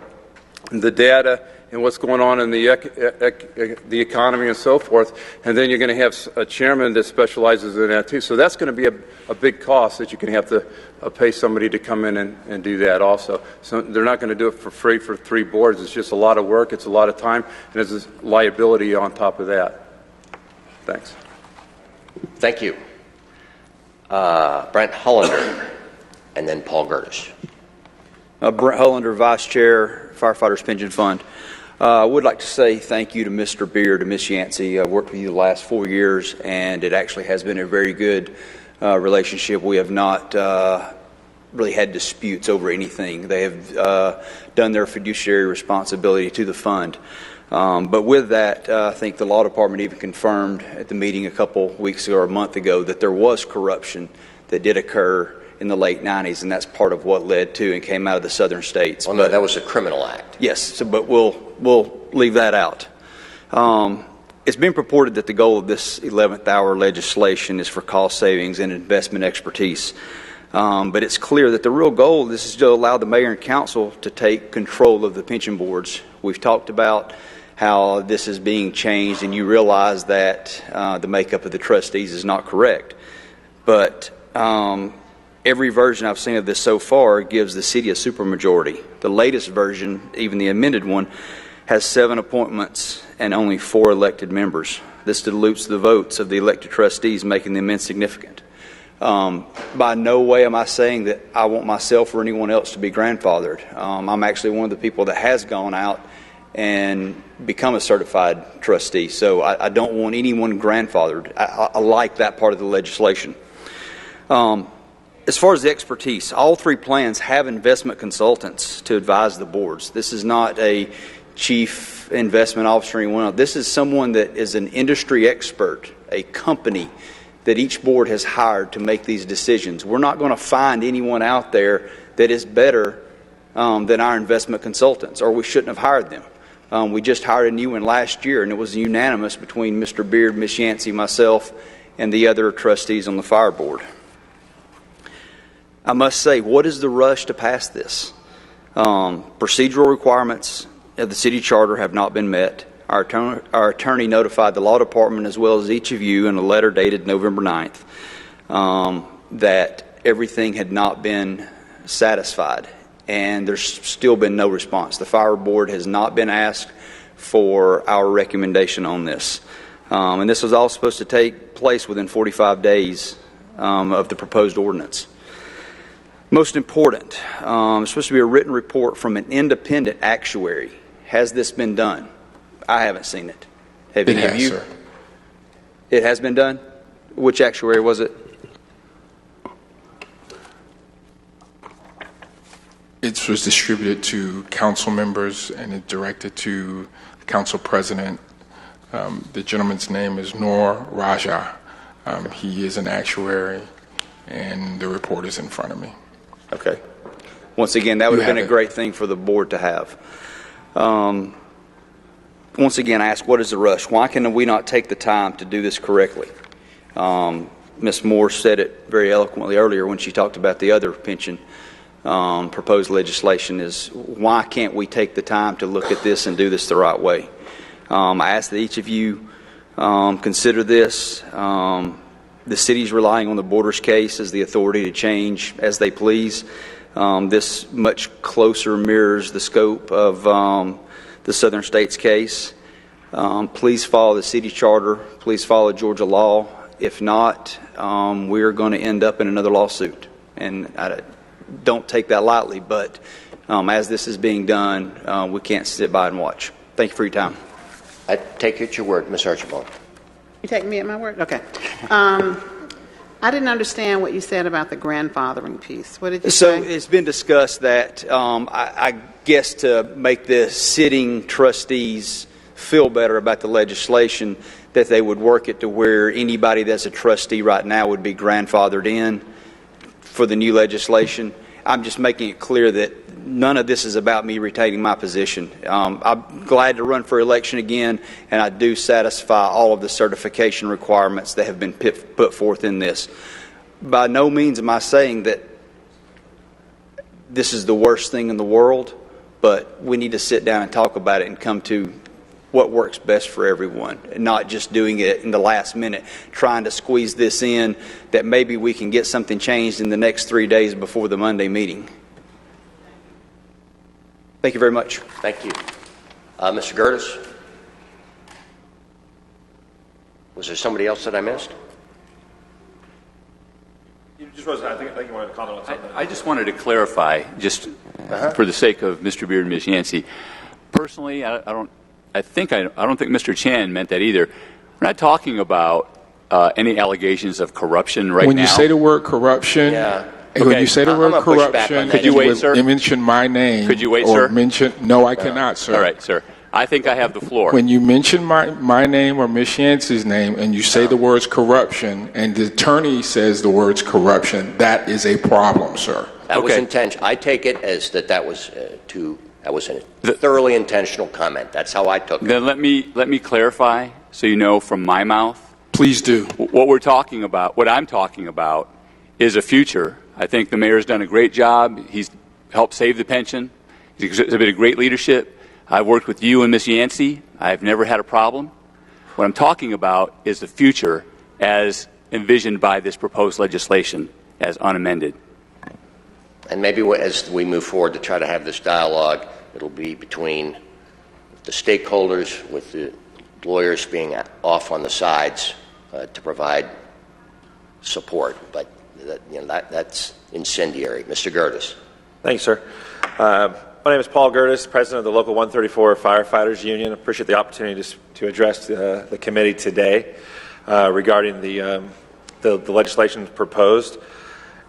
data and what's going on in the economy and so forth, and then you're going to have a chairman that specializes in that too. So that's going to be a big cost that you're going to have to pay somebody to come in and do that also. So they're not going to do it for free for 3 boards. It's just a lot of work. It's a lot of time, and there's a liability on top of that. Thanks. Thank you. Brent Hollander, and then Paul Gertis. Brent Hollander, Vice Chair, Firefighters Pension Fund. I would like to say thank you to Mr. Beard and Ms. Yancey. I've worked with you the last 4 years, and it actually has been a very good relationship. We have not really had disputes over anything. They have done their fiduciary responsibility to the fund. But with that, I think the law department even confirmed at the meeting a couple weeks ago or a month ago that there was corruption that did occur in the late 90s, and that's part of what led to and came out of the southern states. Well, no, that was a criminal act. Yes, but we'll leave that out. It's been purported that the goal of this 11th hour legislation is for cost savings and investment expertise. But it's clear that the real goal of this is to allow the mayor and council to take control of the pension boards. We've talked about how this is being changed, and you realize that the makeup of the trustees is not correct. But every version I've seen of this so far gives the city a supermajority. The latest version, even the amended one, has 7 appointments and only 4 elected members. This dilutes the votes of the elected trustees, making them insignificant. By no way am I saying that I want myself or anyone else to be grandfathered. I'm actually one of the people that has gone out and become a certified trustee, so I don't want anyone grandfathered. I like that part of the legislation. As far as the expertise, all 3 plans have investment consultants to advise the boards. This is not a chief investment officer or anyone else. This is someone that is an industry expert, a company that each board has hired to make these decisions. We're not going to find anyone out there that is better than our investment consultants, or we shouldn't have hired them. We just hired a new one last year, and it was unanimous between Mr. Beard, Ms. Yancey, myself, and the other trustees on the fire board. I must say, what is the rush to pass this? Procedural requirements of the city charter have not been met. Our attorney notified the law department as well as each of you in a letter dated November 9th that everything had not been satisfied, and there's still been no response. The fire board has not been asked for our recommendation on this. And this was all supposed to take place within 45 days of the proposed ordinance. Most important, it's supposed to be a written report from an independent actuary. Has this been done? I haven't seen it. Have any of you? Sir. It has been done? Which actuary was it? It was distributed to council members and it directed to the council president. The gentleman's name is Noor Raja. He is an actuary, and the report is in front of me. Okay. Once again, that would have been a great thing for the board to have. Once again, I ask, what is the rush? Why can we not take the time to do this correctly? Ms. Moore said it very eloquently earlier when she talked about the other pension proposed legislation is, why can't we take the time to look at this and do this the right way? I ask that each of you consider this. The city's relying on the Borders case as the authority to change as they please. This much closer mirrors the scope of the Southern States case. Please follow the city charter. Please follow Georgia law. If not, we're going to end up in another lawsuit. And I don't take that lightly, but as this is being done, we can't sit by and watch. Thank you for your time. I take it your word, Ms. Archibald. You take me at my word? Okay. I didn't understand what you said about the grandfathering piece. What did you So say? it's been discussed that I guess to make the sitting trustees feel better about the legislation, that they would work it to where anybody that's a trustee right now would be grandfathered in for the new legislation. I'm just making it clear that none of this is about me retaining my position. I'm glad to run for election again, and I do satisfy all of the certification requirements that have been put forth in this. By no means am I saying that this is the worst thing in the world, but we need to sit down and talk about it and come to what works best for everyone, and not just doing it in the last minute, trying to squeeze this in that maybe we can get something changed in the next 3 days before the Monday meeting. Thank you very much. Thank you. Mr. Gertis? Was there somebody else that I missed? I think you wanted to comment on something. I just wanted to clarify, just for the sake of Mr. Beard and Ms. Yancey. Personally, I don't think Mr. Chan meant that either. We're not talking about any allegations of corruption right now. When you say the word corruption, when you say the word corruption, could you wait, sir? Mention my name. Could you wait, or sir? No, I cannot, sir. All right, sir. I think I have the floor. When you mention my name or Ms. Yancey's name and you say the words corruption and the attorney says the words corruption, that is a problem, sir. That was intentional. I take it as that was a thoroughly intentional comment. That's how I took it. Then let me clarify so you know from my mouth. Please do. What I'm talking about is a future. I think the mayor's done a great job. He's helped save the pension. He's exhibited great leadership. I've worked with you and Ms. Yancey. I've never had a problem. What I'm talking about is the future as envisioned by this proposed legislation as unamended. And maybe as we move forward to try to have this dialogue, it'll be between the stakeholders, with the lawyers being off on the sides to provide support. But that's incendiary. Mr. Gertis. Thanks, sir. My name is Paul Gertis, president of the Local 134 Firefighters Union. I appreciate the opportunity to address the committee today regarding the legislation proposed.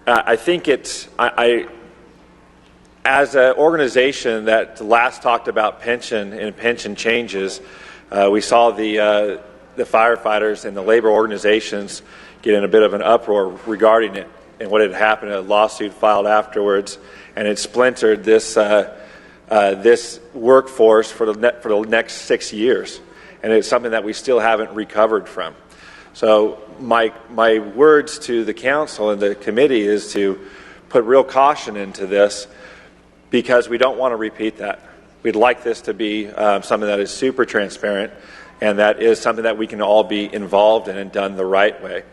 I think as an organization that last talked about pension and pension changes, we saw the firefighters and the labor organizations get in a bit of an uproar regarding it and what had happened, a lawsuit filed afterwards, and it splintered this workforce for the next 6 years, and it's something that we still haven't recovered from. So my words to the council and the committee is to put real caution into this, because we don't want to repeat that. We'd like this to be something that is super transparent, and that is something that we can all be involved in and done the right way.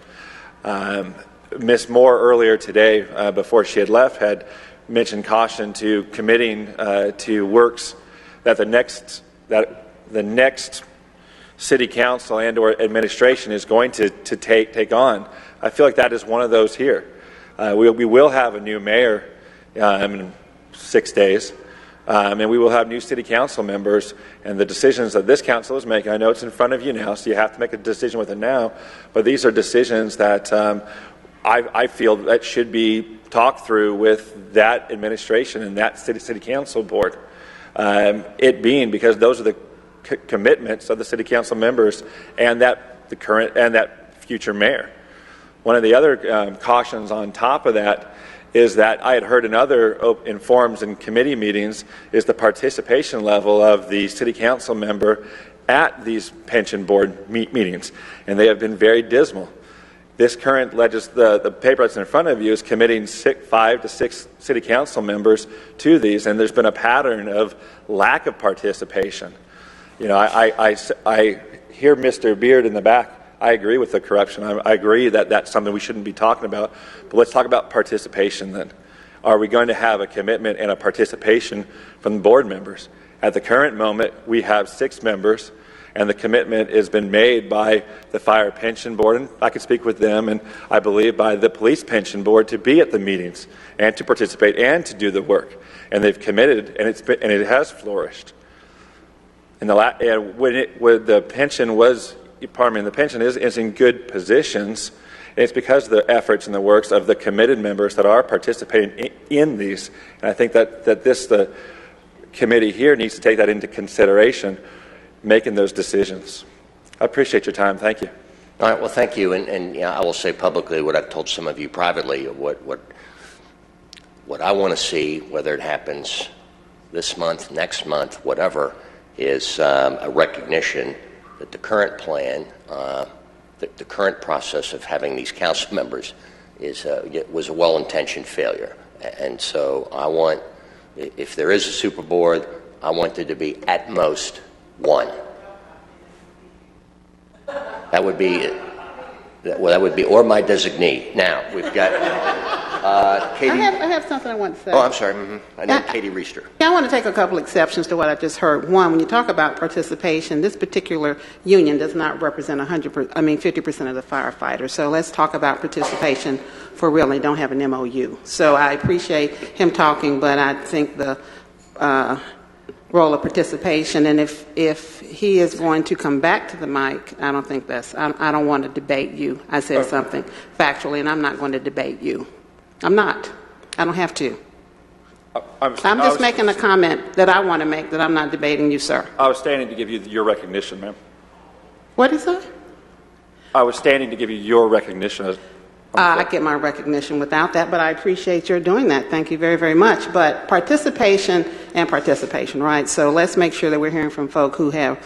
Ms. Moore earlier today, before she had left, had mentioned caution to committing to works that the next city council and or administration is going to take on. I feel like that is one of those here. We will have a new mayor in 6 days, and we will have new city council members, and the decisions that this council is making, I know it's in front of you now, so you have to make a decision with it now, but these are decisions that I feel that should be talked through with that administration and that city council board. It being because those are the commitments of the city council members and the current and that future mayor. One of the other cautions on top of that is that I had heard in forums and committee meetings is the participation level of the city council member at these pension board meetings, and they have been very dismal. This current the paper that's in front of you is committing 5 to 6 city council members to these, and there's been a pattern of lack of participation. You know, I hear Mr. Beard in the back. I agree with the corruption. I agree that that's something we shouldn't be talking about. But let's talk about participation then. Are we going to have a commitment and a participation from the board members? At the current moment, we have 6 members, and the commitment has been made by the Fire Pension Board, and I can speak with them, and I believe by the Police Pension Board, to be at the meetings and to participate and to do the work. And they've committed, and it has flourished. And the pension is in good positions, It's because of the efforts and the works of the committed members that are participating in these. And I think that the committee here needs to take that into consideration, making those decisions. I appreciate your time. Thank you. All right. Well, thank you. And I will say publicly what I've told some of you privately. What I want to see, whether it happens this month, next month, whatever, is a recognition that the current plan, the current process of having these council members was a well-intentioned failure. And so I want, if there is a super board, I want there to be at most one. That would be, or my designee. Now, we've got Katie. I have something I want to say. Oh, I'm sorry. I know Katie Reister. Yeah, I want to take a couple exceptions to what I just heard. One, when you talk about participation, this particular union does not represent 50% of the firefighters. So let's talk about participation for real. They don't have an MOU. So I appreciate him talking, but I think the role of participation, and if he is going to come back to the mic, I don't think I don't want to debate you. I said something factually, and I'm not going to debate you. I'm not. I don't have to. I'm just making a comment that I want to make, that I'm not debating you, sir. I was standing to give you your recognition, ma'am. What is that? I was standing to give you your recognition. I get my recognition without that, but I appreciate your doing that. Thank you very, very much. But participation, right? So let's make sure that we're hearing from folk who have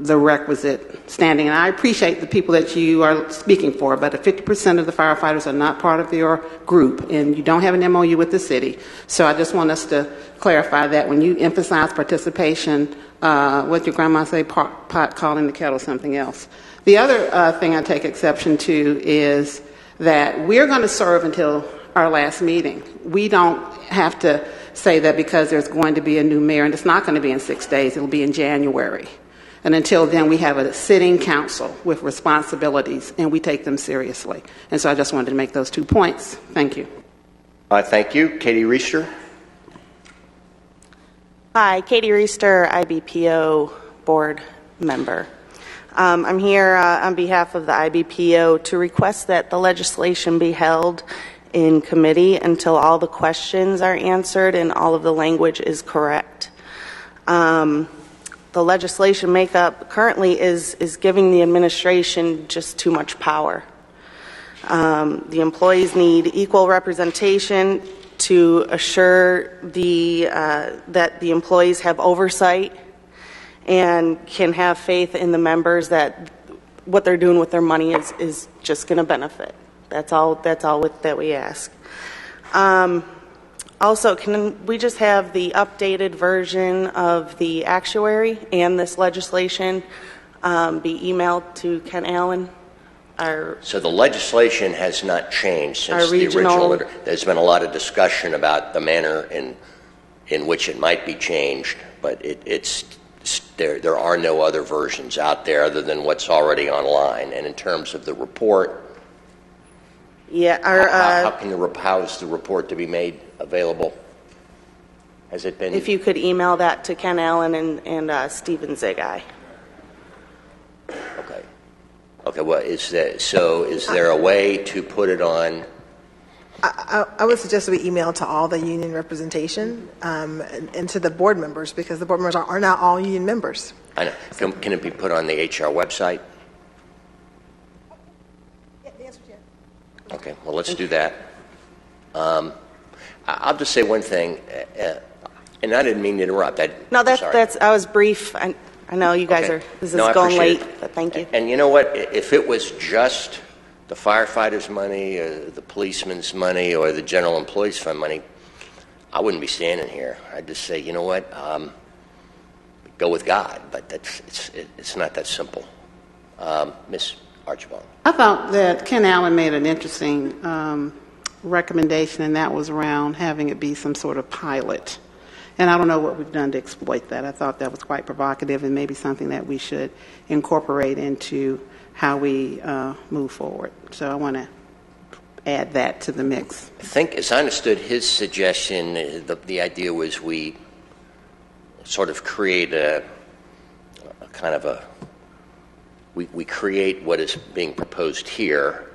the requisite standing. And I appreciate the people that you are speaking for, but if 50% of the firefighters are not part of your group and you don't have an MOU with the city. So I just want us to clarify that when you emphasize participation, what your grandma say, pot calling the kettle something else. The other thing I take exception to is that we're going to serve until our last meeting. We don't have to say that because there's going to be a new mayor, and it's not going to be in 6 days, it'll be in January. And until then, we have a sitting council with responsibilities, and we take them seriously. And so I just wanted to make those 2 points. Thank you. Thank you. Katie Reister. Hi, Katie Reister, IBPO board member. I'm here on behalf of the IBPO to request that the legislation be held in committee until all the questions are answered and all of the language is correct. The legislation makeup currently is giving the administration just too much power. The employees need equal representation to assure that the employees have oversight and can have faith in the members that what they're doing with their money is just going to benefit. That's all that we ask. Also, can we just have the updated version of the actuary and this legislation be emailed to Ken Allen? So the legislation has not changed since the original. There's been a lot of discussion about the manner in which it might be changed, but there are no other versions out there other than what's already online. And in terms of the report, how is the report to be made available? Has it been? If you could email that to Ken Allen and Stephen Zigai. Okay. Well, is there a way to put it on? I would suggest we email to all the union representation and to the board members, because the board members are not all union members. I know. Can it be put on the HR website? Yeah, the answer is yes. Okay. Well, let's do that. I'll just say one thing, and I didn't mean to interrupt. I was brief. I know you guys this is going late, but thank you. And you know what? If it was just the firefighters' money, or the policemen's money, or the general employees fund money, I wouldn't be standing here. I'd just say, you know what? Go with God. But it's not that simple. Ms. Archibald. I thought that Ken Allen made an interesting recommendation, and that was around having it be some sort of pilot. And I don't know what we've done to exploit that. I thought that was quite provocative and maybe something that we should incorporate into how we move forward. So I want to add that to the mix. I think, as I understood his suggestion, the idea was we sort of create we create what is being proposed here,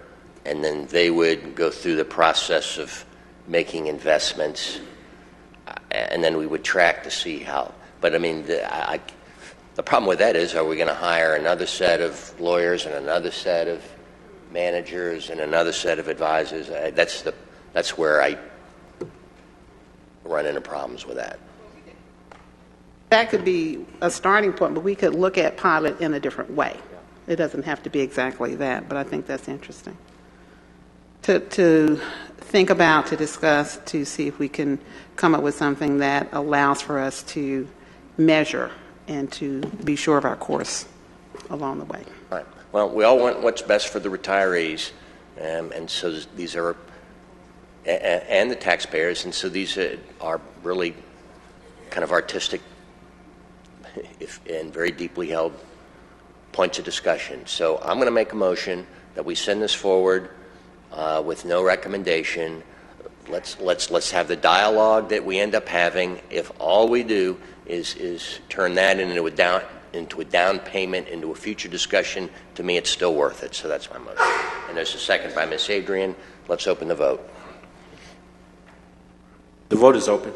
and then they would go through the process of making investments, and then we would track to see how. But I mean, the problem with that is, are we going to hire another set of lawyers and another set of managers and another set of advisors? That's where I run into problems with that. That could be a starting point, but we could look at pilot in a different way. It doesn't have to be exactly that, but I think that's interesting to think about, to discuss, to see if we can come up with something that allows for us to measure and to be sure of our course along the way. Right. Well, we all want what's best for the retirees, and so these are, and the taxpayers, and so these are really kind of artistic and very deeply held points of discussion. So I'm going to make a motion that we send this forward with no recommendation. Let's have the dialogue that we end up having. If all we do is turn that into a down payment, into a future discussion, to me it's still worth it. So that's my motion. And there's a second by Ms. Adrian. Let's open the vote. The vote is open.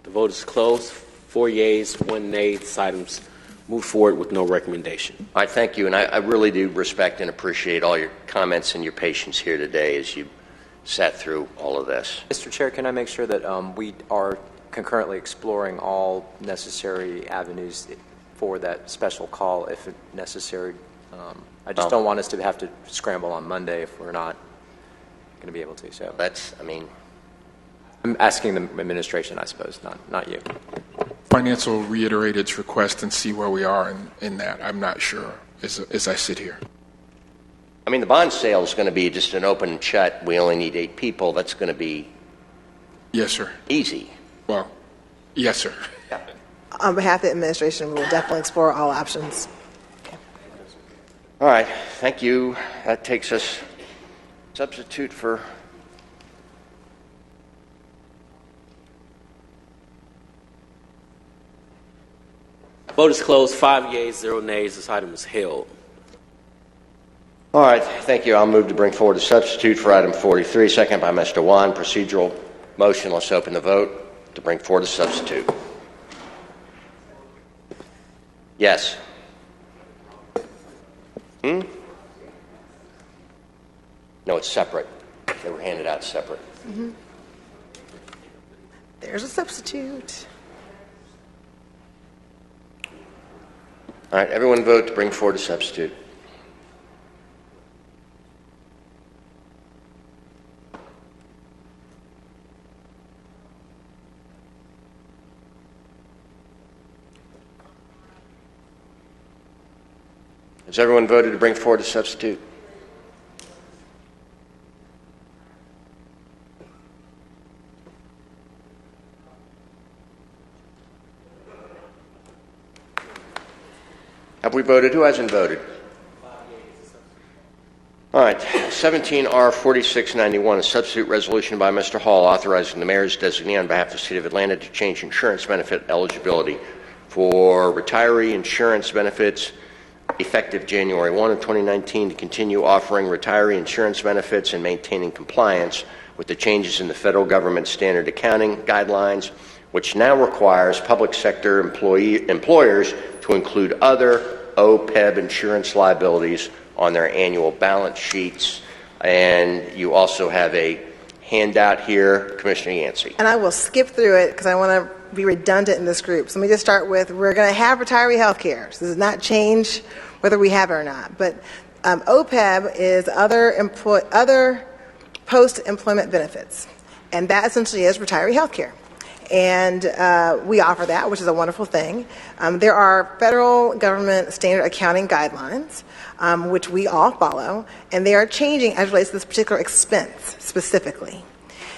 The vote is closed. 4 yeas, 1 nay. This item's moved forward with no recommendation. All right, thank you. And I really do respect and appreciate all your comments and your patience here today as you sat through all of this. Mr. Chair, can I make sure that we are concurrently exploring all necessary avenues for that special call if necessary? I just don't want us to have to scramble on Monday if we're not going to be able to. So I'm asking the administration, I suppose, not you. Finance will reiterate its request and see where we are in that. I'm not sure as I sit here. I mean, the bond sale is going to be just an open and shut. We only need 8 people. That's going to be yes, sir. Easy. Well, yes, sir. Yeah. On behalf of the administration, we will definitely explore all options. All right, thank you. That takes us substitute for Vote is closed. 5 yeas, 0 nays. This item is held. All right, thank you. I'll move to bring forward a substitute for item 43, second by Mr. Wan. Procedural motion. Let's open the vote to bring forward a substitute. Yes. No, it's separate. They were handed out separate. Mm-hmm. There's a substitute. All right, everyone vote to bring forward a substitute. Has everyone voted to bring forward a substitute? Have we voted? Who hasn't voted? All right, 17R4691, a substitute resolution by Mr. Hall authorizing the mayor's designee on behalf of the City of Atlanta to change insurance benefit eligibility for retiree insurance benefits effective January 1 of 2019 to continue offering retiree insurance benefits and maintaining compliance with the changes in the federal government standard accounting guidelines, which now requires public sector employers to include other OPEB insurance liabilities on their annual balance sheets. And you also have a handout here, Commissioner Yancey. And I will skip through it because I want to be redundant in this group. So let me just start with, we're going to have retiree health care. So this does not change whether we have it or not. But OPEB is other post-employment benefits. And that essentially is retiree health care. And we offer that, which is a wonderful thing. There are federal government standard accounting guidelines, which we all follow, and they are changing as it relates to this particular expense specifically.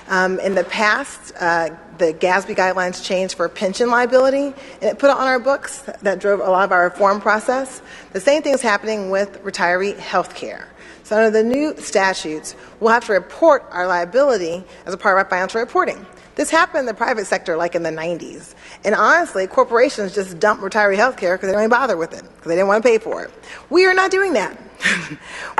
In the past, the GASB guidelines changed for pension liability, and it put it on our books. That drove a lot of our reform process. The same thing is happening with retiree health care. So under the new statutes, we'll have to report our liability as a part of our financial reporting. This happened in the private sector like in the 90s. And honestly, corporations just dump retiree health care because they don't even bother with it, because they didn't want to pay for it. We are not doing that.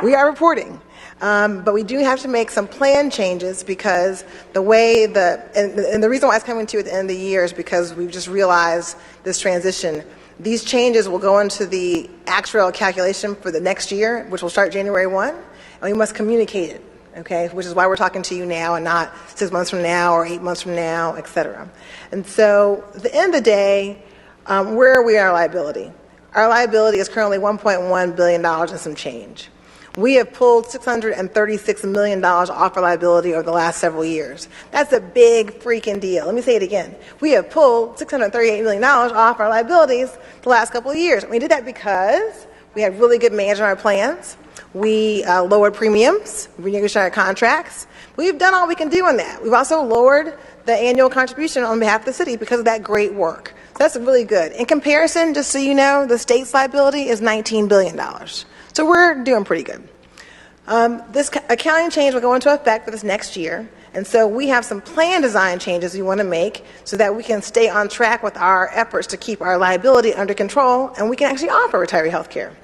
We are reporting. But we do have to make some plan changes because the way and the reason why it's coming to you at the end of the year is because we've just realized this transition. These changes will go into the actuarial calculation for the next year, which will start January 1, and we must communicate it, okay? Which is why we're talking to you now and not 6 months from now or 8 months from now, et cetera. And so at the end of the day, where are we in our liability? Our liability is currently $1.1 billion and some change. We have pulled $636 million off our liability over the last several years. That's a big freaking deal. Let me say it again. We have pulled $638 million off our liabilities the last couple of years. We did that because we had really good management of our plans. We lowered premiums. We renegotiated our contracts. We've done all we can do on that. We've also lowered the annual contribution on behalf of the city because of that great work. So that's really good. In comparison, just so you know, the state's liability is $19 billion. So we're doing pretty good. This accounting change will go into effect for this next year, and so we have some plan design changes we want to make so that we can stay on track with our efforts to keep our liability under control, and we can actually offer retiree health care.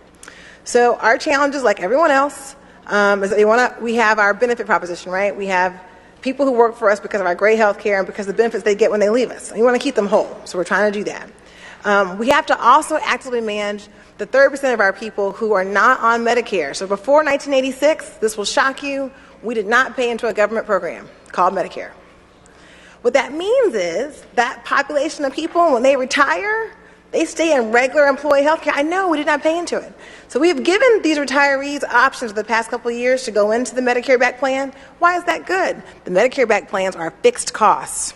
So our challenges, like everyone else, is that we have our benefit proposition, right? We have people who work for us because of our great health care and because of the benefits they get when they leave us. And we want to keep them whole, so we're trying to do that. We have to also actively manage the 30% of our people who are not on Medicare. So before 1986, this will shock you, we did not pay into a government program called Medicare. What that means is that population of people, when they retire, they stay in regular employee health care. I know, we did not pay into it. So we have given these retirees options for the past couple of years to go into the Medicare back plan. Why is that good? The Medicare back plans are fixed costs.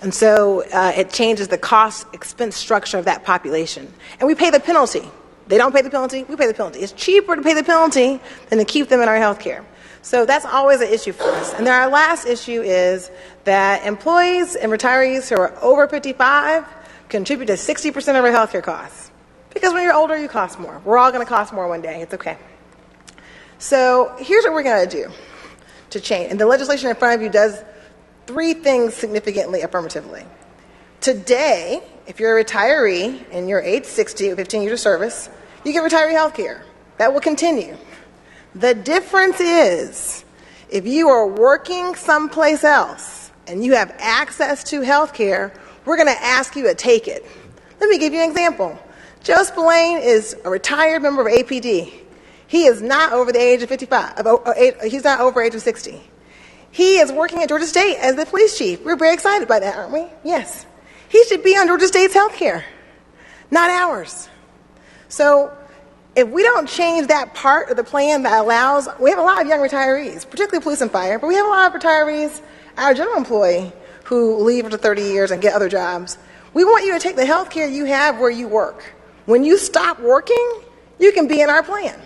And so it changes the cost-expense structure of that population. And we pay the penalty. They don't pay the penalty, we pay the penalty. It's cheaper to pay the penalty than to keep them in our health care. So that's always an issue for us. And then our last issue is that employees and retirees who are over 55 contribute to 60% of our health care costs. Because when you're older, you cost more. We're all going to cost more one day. It's okay. So here's what we're going to do to change. And the legislation in front of you does 3 things significantly affirmatively. Today, if you're a retiree and you're age 60 with 15 years of service, you get retiree health care. That will continue. The difference is if you are working someplace else and you have access to health care, we're going to ask you to take it. Let me give you an example. Joe Spillane is a retired member of APD. He is not over the age of 55. He's not over the age of 60. He is working at Georgia State as the police chief. We're very excited by that, aren't we? Yes. He should be on Georgia State's health care, not ours. So if we don't change that part of the plan that allows, we have a lot of young retirees, particularly police and fire, but we have a lot of retirees, our general employee, who leave after 30 years and get other jobs. We want you to take the health care you have where you work. When you stop working, you can be in our plan.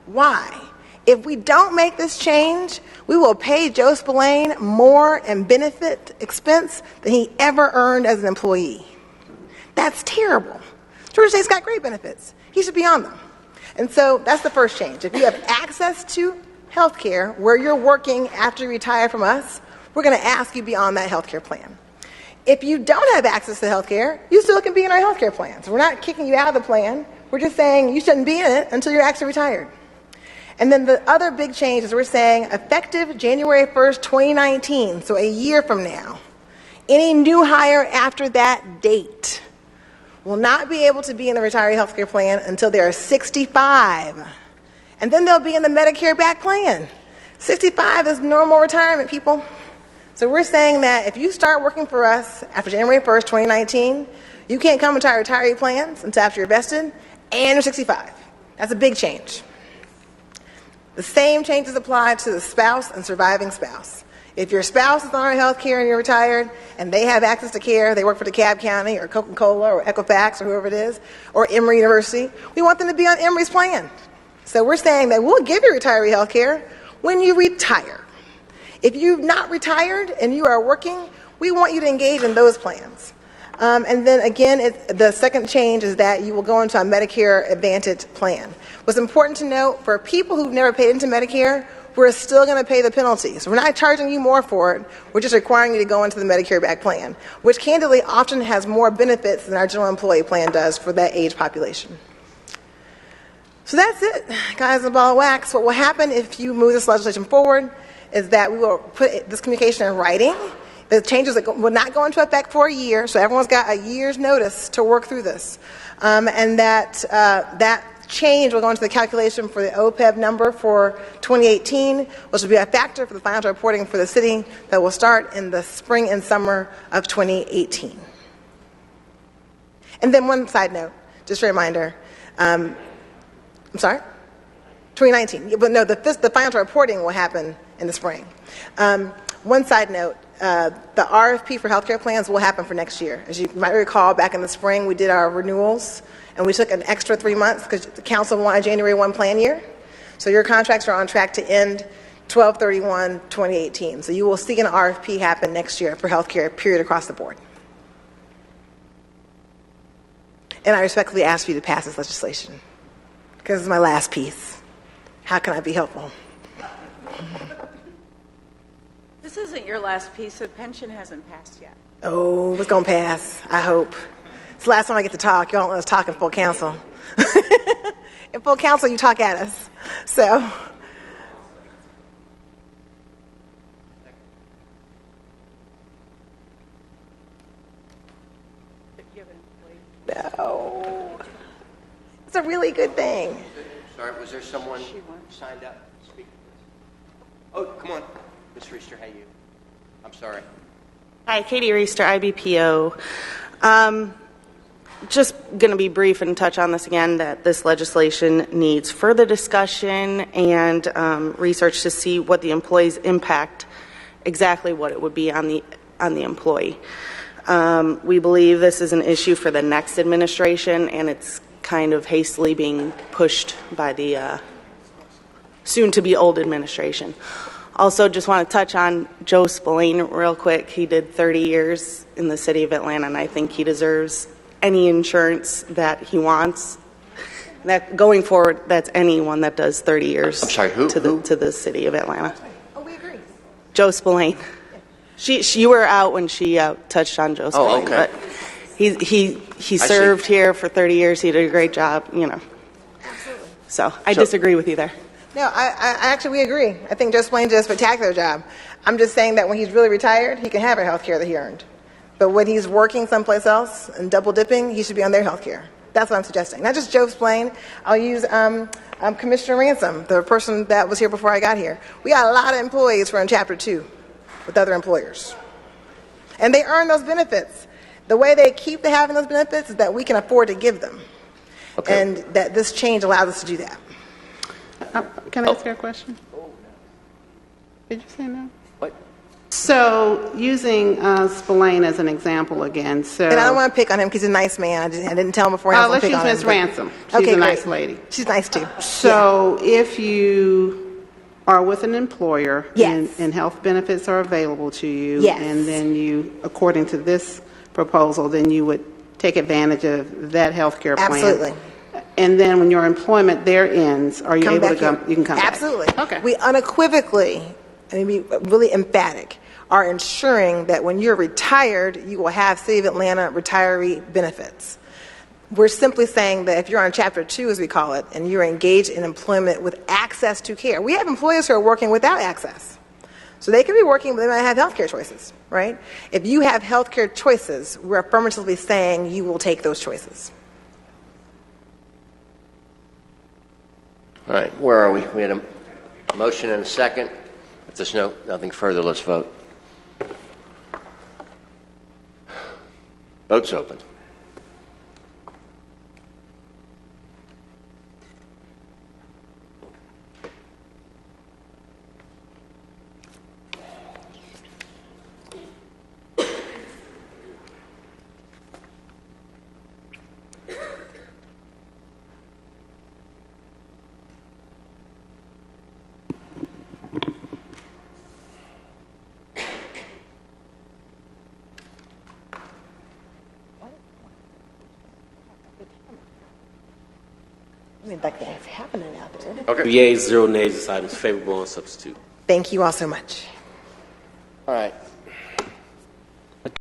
Why? If we don't make this change, we will pay Joe Spillane more in benefit expense than he ever earned as an employee. That's terrible. Georgia State's got great benefits. He should be on them. And so that's the first change. If you have access to health care where you're working after you retire from us, we're going to ask you to be on that health care plan. If you don't have access to health care, you still can be in our health care plan. So we're not kicking you out of the plan. We're just saying you shouldn't be in it until you're actually retired. And then the other big change is we're saying effective January 1st, 2019, so a year from now, any new hire after that date will not be able to be in the retiree health care plan until they are 65. And then they'll be in the Medicare back plan. 65 is normal retirement, people. So we're saying that if you start working for us after January 1st, 2019, you can't come into our retiree plans until after you're vested and you're 65. That's a big change. The same changes apply to the spouse and surviving spouse. If your spouse is on our health care and you're retired and they have access to care, they work for DeKalb County or Coca-Cola or Equifax or whoever it is, or Emory University, we want them to be on Emory's plan. So we're saying that we'll give you retiree health care when you retire. If you've not retired and you are working, we want you to engage in those plans. And then again, the second change is that you will go into a Medicare Advantage plan. What's important to note, for people who've never paid into Medicare, we're still going to pay the penalties. We're not charging you more for it. We're just requiring you to go into the Medicare back plan, which candidly often has more benefits than our general employee plan does for that age population. So that's it, guys, the ball of wax. What will happen if you move this legislation forward is that we will put this communication in writing. The changes will not go into effect for a year, so everyone's got a year's notice to work through this. And that change will go into the calculation for the OPEB number for 2018, which will be a factor for the financial reporting for the city that will start in the spring and summer of 2018. And then one side note, just a reminder, I'm sorry? 2019. But no, the financial reporting will happen in the spring. One side note, the RFP for healthcare plans will happen for next year. As you might recall, back in the spring, we did our renewals, and we took an extra 3 months because the council wanted a January 1 plan year. So your contracts are on track to end 12/31/2018. So you will see an RFP happen next year for healthcare, period, across the board. And I respectfully ask you to pass this legislation because it's my last piece. How can I be helpful? This isn't your last piece. The pension hasn't passed yet. Oh, it's going to pass, I hope. It's the last time I get to talk. You don't let us talk in full council. In full council, you talk at us. So. No. It's a really good thing. Sorry, was there someone signed up to speak to this? Oh, come on. Ms. Reister, how you? I'm sorry. Hi, Katie Reister, IBPO. Just going to be brief and touch on this again, that this legislation needs further discussion and research to see what the employee's impact, exactly what it would be on the employee. We believe this is an issue for the next administration, and it's kind of hastily being pushed by the soon-to-be old administration. Also, just want to touch on Joe Spillane real quick. He did 30 years in the city of Atlanta, and I think he deserves any insurance that he wants. That going forward, that's anyone that does 30 years. I'm sorry, who? To the city of Atlanta. Oh, we agree. Joe Spillane. You were out when she touched on Joe Spillane. Oh, okay. But he served here for 30 years. He did a great job, Absolutely. So I disagree with you there. No, we agree. I think Joe Spillane did a spectacular job. I'm just saying that when he's really retired, he can have a health care that he earned. But when he's working someplace else and double dipping, he should be on their health care. That's what I'm suggesting. Not just Joe Spillane. I'll use Commissioner Ransom, the person that was here before I got here. We got a lot of employees who are in Chapter 2 with other employers. And they earn those benefits. The way they keep having those benefits is that we can afford to give them. Okay. And that this change allows us to do that. Can I ask you a question? Did you say no? What? So, using Spillane as an example again, so... And I don't want to pick on him because he's a nice man. I didn't tell him before. Let's use Ms. Ransom. She's a nice lady. She's nice too. So, if you are with an employer yes. and health benefits are available to you, yes. and then you, according to this proposal, then you would take advantage of that health care plan. Absolutely. And then when your employment there ends, are you able to come? You can come Absolutely. back. Okay. We unequivocally, and be really emphatic, are ensuring that when you're retired, you will have City of Atlanta retiree benefits. We're simply saying that if you're on Chapter 2, as we call it, and you're engaged in employment with access to care, we have employers who are working without access. So they could be working, but they might have health care choices, right? If you have health care choices, we're affirmatively saying you will take those choices. All right, where are we? We had a motion and a second. If there's nothing further, let's vote. Vote's open. I mean, like that's happening out there. Okay. 3 yeas, 0 nays. This item is favorable on substitute. Thank you all so much. All right.